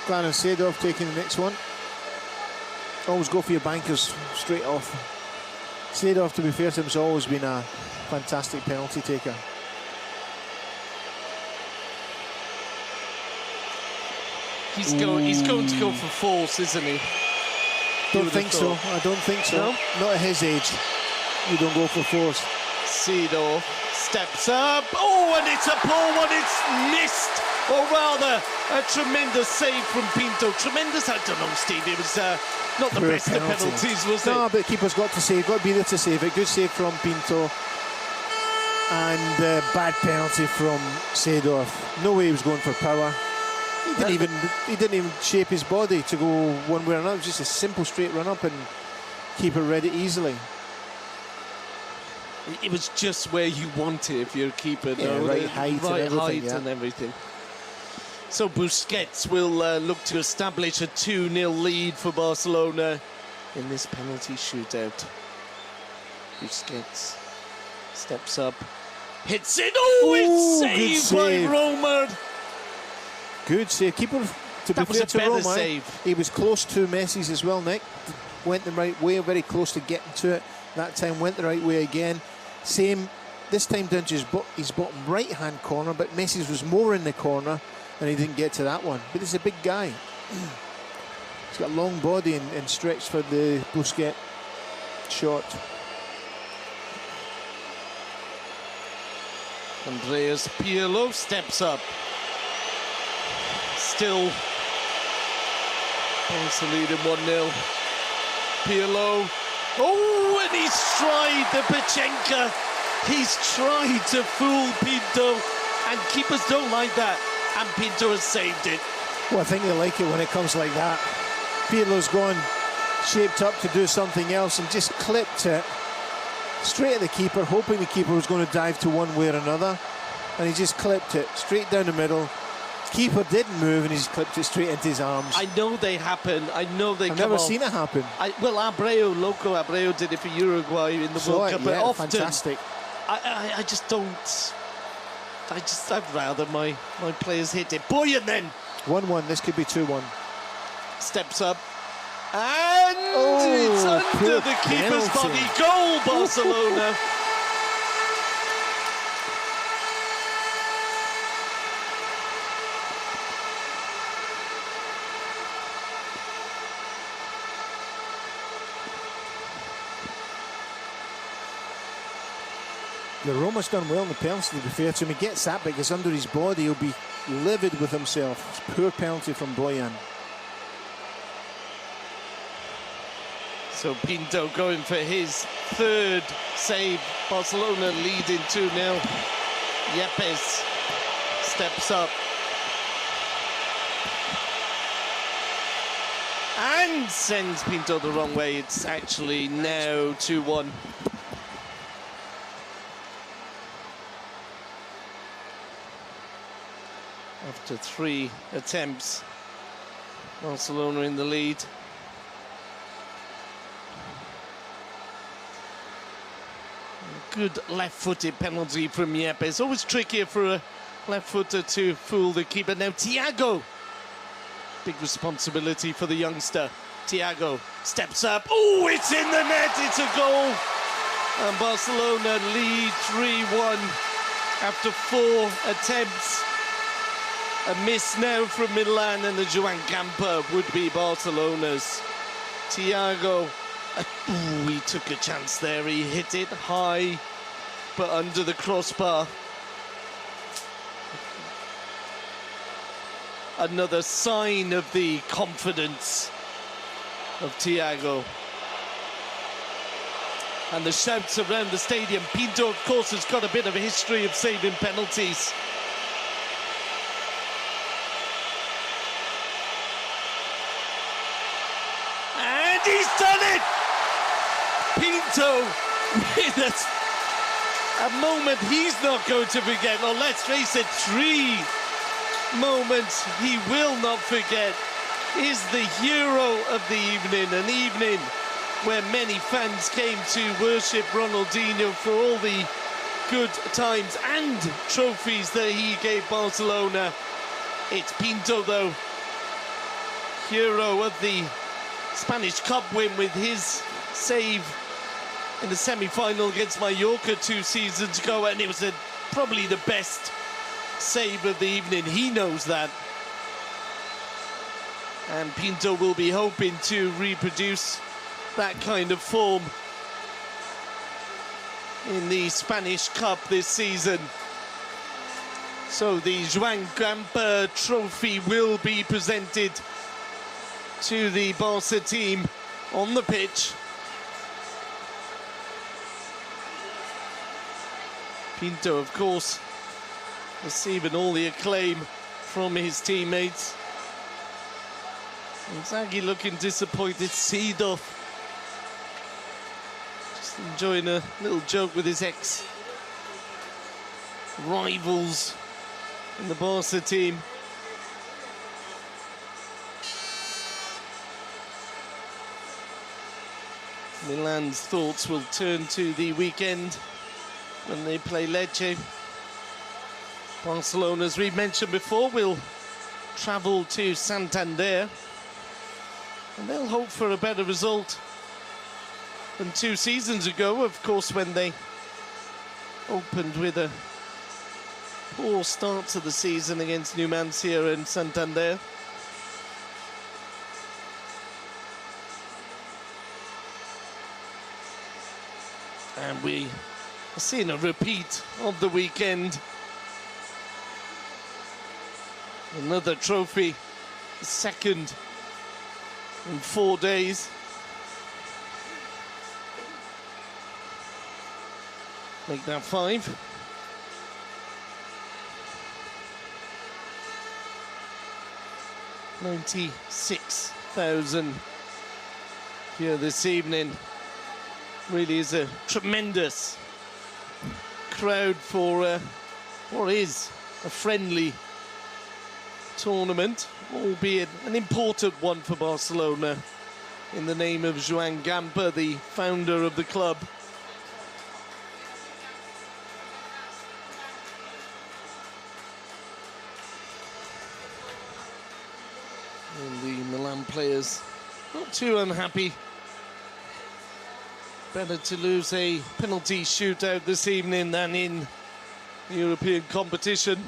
Pirlo and Seedorf taking the next one. Always go for your bankers straight off. Seedorf, to be fair to him, has always been a fantastic penalty taker. He's going to go for force, isn't he? Don't think so. I don't think so. No? Not at his age. You don't go for force. Seedorf steps up. Oh, and it's a poor one. It's missed. Or rather, a tremendous save from Pinto. Tremendous, I don't know, Steve. It was not the best of penalties, was it? No, but the keeper's got to save. Got to be there to save it. Good save from Pinto. And bad penalty from Seedorf. No way he was going for power. He didn't even shape his body to go one way or another. It was just a simple straight run up and keeper read it easily. It was just where you want it if you're a keeper. Yeah, right height and everything. So Busquets will look to establish a 2-0 lead for Barcelona in this penalty shootout. Busquets steps up, hits it. Oh, it's saved by Roma. Good save. Keeper To be fair to Roma, save. He was close to Messi's as well, Nick. Went the right way, very close to getting to it. That time went the right way again. Same, this time down to his bottom right-hand corner, but Messi's was more in the corner, and he didn't get to that one. But he's a big guy. He's got a long body and stretch for the Busquets shot. Andreas Pirlo steps up. Still Barca leading 1-0. Pirlo. Oh, and he's tried the Pachenka. He's tried to fool Pinto, and keepers don't like that. And Pinto has saved it. Well, I think they like it when it comes like that. Pirlo's gone shaped up to do something else and just clipped it straight at the keeper, hoping the keeper was going to dive to one way or another. And he just clipped it straight down the middle. Keeper didn't move, and he's clipped it straight into his arms. I know they happen. I know they I've come never off. seen it happen. Well, Loco Abreu did it for Uruguay in the World Cup. Yeah, but often, fantastic. I just don't. I'd rather my players hit it. Boyan then 1-1. This could be 2-1. steps up. And it's under the keeper's body. Goal, Barcelona. The Roma's done well in the penalty, to be fair to him. He gets that, but it's under his body. He'll be livid with himself. It's poor penalty from Boyan. So Pinto going for his third save. Barcelona leading 2-0. Yepes steps up. And sends Pinto the wrong way. It's actually now 2-1. After 3 attempts, Barcelona in the lead. Good left-footed penalty from Yepes. Always trickier for a left-footer to fool the keeper. Now Thiago. Big responsibility for the youngster. Thiago steps up. Oh, it's in the net. It's a goal. And Barcelona lead 3-1 after 4 attempts. A miss now from Milan, and the Joan Gamper would be Barcelona's. Thiago, he took a chance there. He hit it high, but under the crossbar. Another sign of the confidence of Thiago. And the shouts around the stadium. Pinto, of course, has got a bit of a history of saving penalties. He's done it! Pinto with a moment he's not going to forget. Or let's face it, 3 moments he will not forget. Is the hero of the evening, an evening where many fans came to worship Ronaldinho for all the good times and trophies that he gave Barcelona. It's Pinto, though, hero of the Spanish Cup win with his save in the semi-final against Mallorca 2 seasons ago, and it was probably the best save of the evening. He knows that. And Pinto will be hoping to reproduce that kind of form in the Spanish Cup this season. So the Joan Gamper Trophy will be presented to the Barca team on the pitch. Pinto, of course, receiving all the acclaim from his teammates. Inzaghi looking disappointed. Seedorf just enjoying a little joke with his ex-rivals in the Barca team. Milan's thoughts will turn to the weekend when they play Lecce. Barcelona, as we mentioned before, will travel to Santander, and they'll hope for a better result than 2 seasons ago, of course, when they opened with a poor start to the season against Numancia and Santander. And we are seeing a repeat of the weekend. Another trophy, the second in 4 days. Make that 5. $96,000 here this evening. Really is a tremendous crowd for what is a friendly tournament, albeit an important one for Barcelona, in the name of Joan Gamper, the founder of the club. And the Milan players not too unhappy. Better to lose a penalty shootout this evening than in European competition.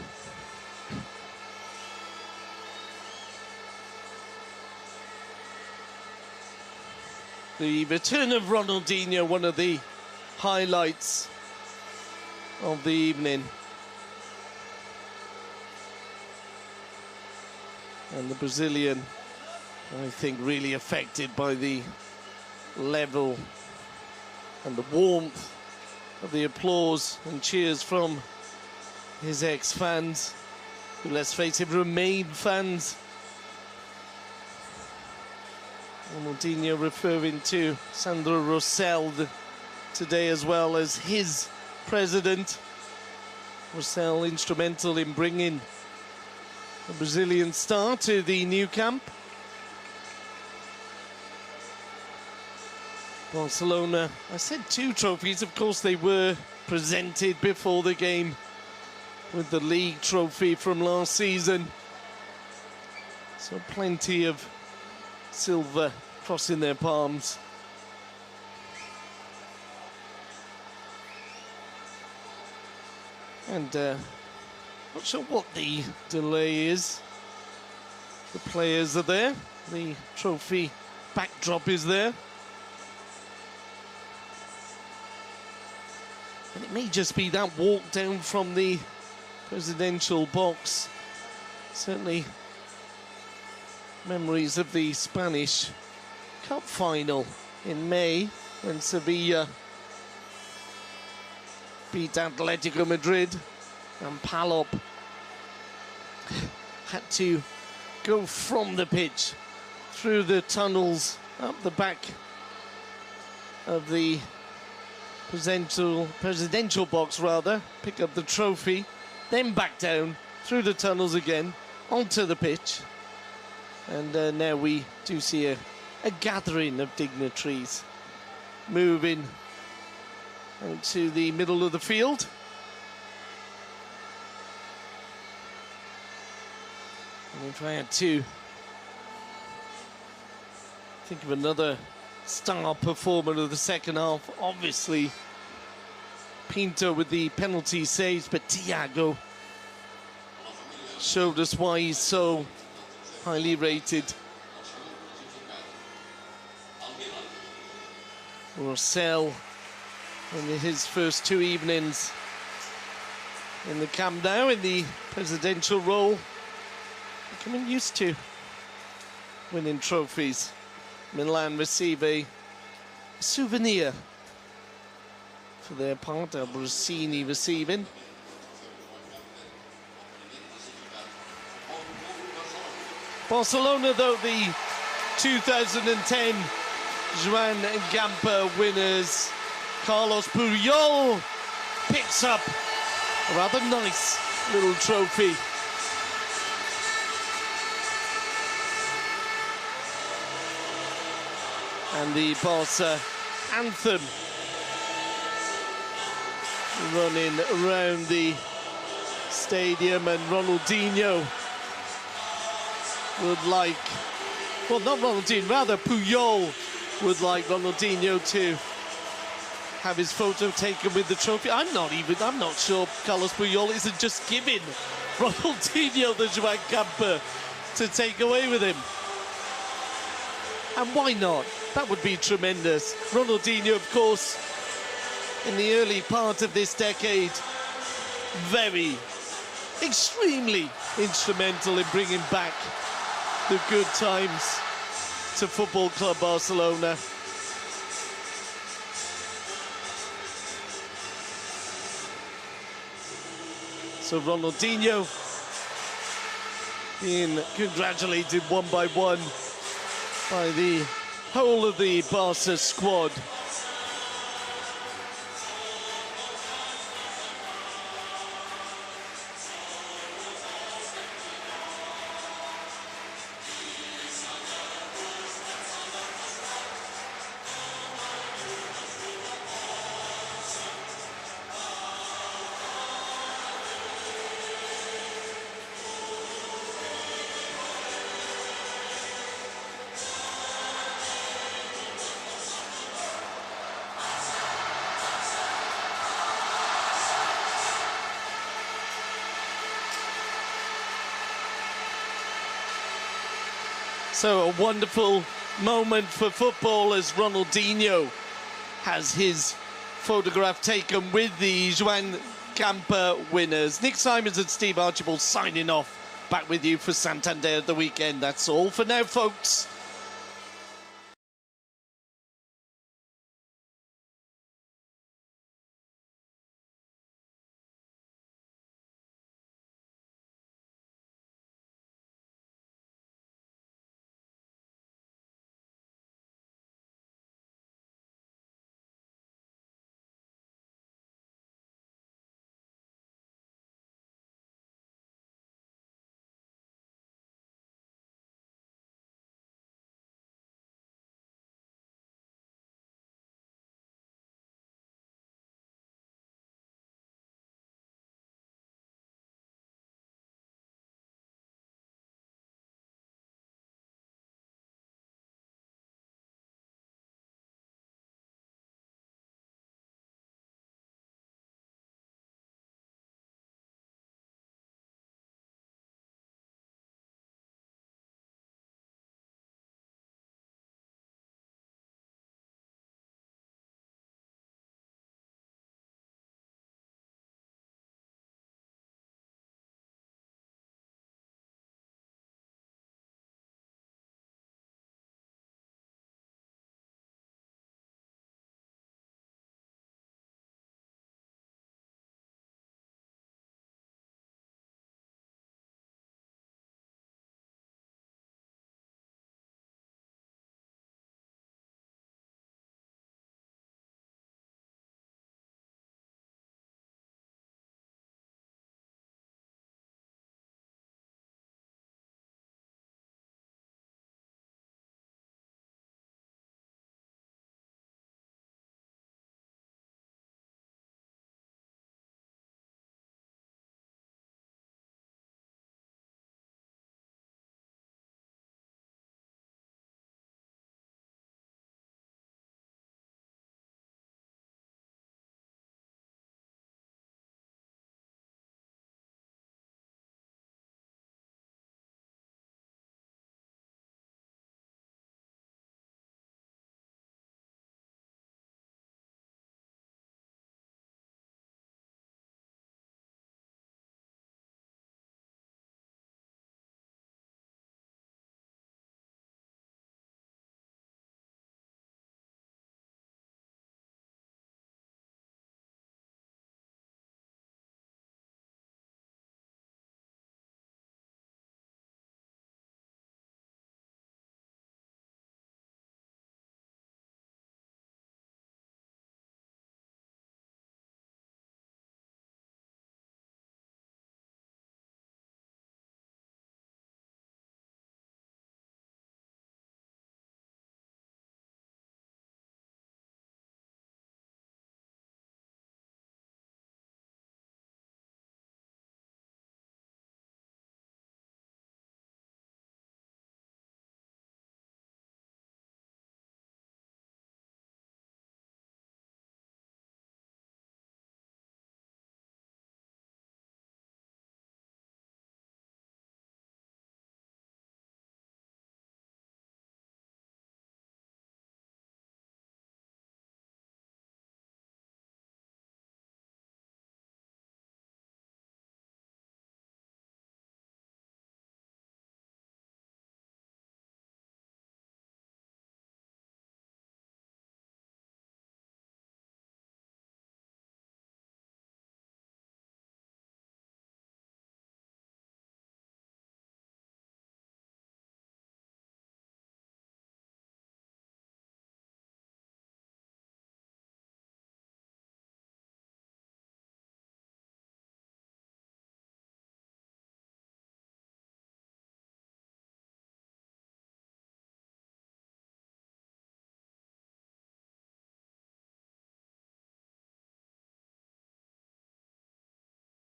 The return of Ronaldinho, one of the highlights of the evening. And the Brazilian, I think, really affected by the level and the warmth of the applause and cheers from his ex-fans, who, let's face it, remain fans. Ronaldinho referring to Sandro Rosell today, as well as his president. Rosell instrumental in bringing the Brazilian star to the new camp. Barcelona, I said 2 trophies. Of course, they were presented before the game with the league trophy from last season. So plenty of silver crossing their palms. And not sure what the delay is. The players are there. The trophy backdrop is there. And it may just be that walk down from the presidential box. Certainly memories of the Spanish Cup final in May when Sevilla beat Atletico Madrid, and Palop had to go from the pitch through the tunnels up the back of the presidential box, rather, pick up the trophy, then back down through the tunnels again onto the pitch. And now we do see a gathering of dignitaries moving into the middle of the field. And if I had to think of another star performer of the second half, obviously Pinto with the penalty saves, but Thiago showed us why he's so highly rated. Rosell in his first 2 evenings in the Camp Nou in the presidential role, becoming used to winning trophies. Milan receive a souvenir for their part, Abruzzini receiving. Barcelona, though, the 2010 Joan Gamper winners. Carlos Puyol picks up a rather nice little trophy. And the Barça anthem running around the stadium, and Ronaldinho would like, well, not Ronaldinho, rather Puyol would like Ronaldinho to have his photo taken with the trophy. I'm not sure Carlos Puyol isn't just giving Ronaldinho the Joan Gamper to take away with him. And why not? That would be tremendous. Ronaldinho, of course, in the early part of this decade, extremely instrumental in bringing back the good times to Football Club Barcelona. So Ronaldinho being congratulated one by one by the whole of the Barca squad. So a wonderful moment for football as Ronaldinho has his photograph taken with the Joan Gamper winners. Nick Simons and Steve Archibald signing off. Back with you for Santander at the weekend. That's all for now, folks.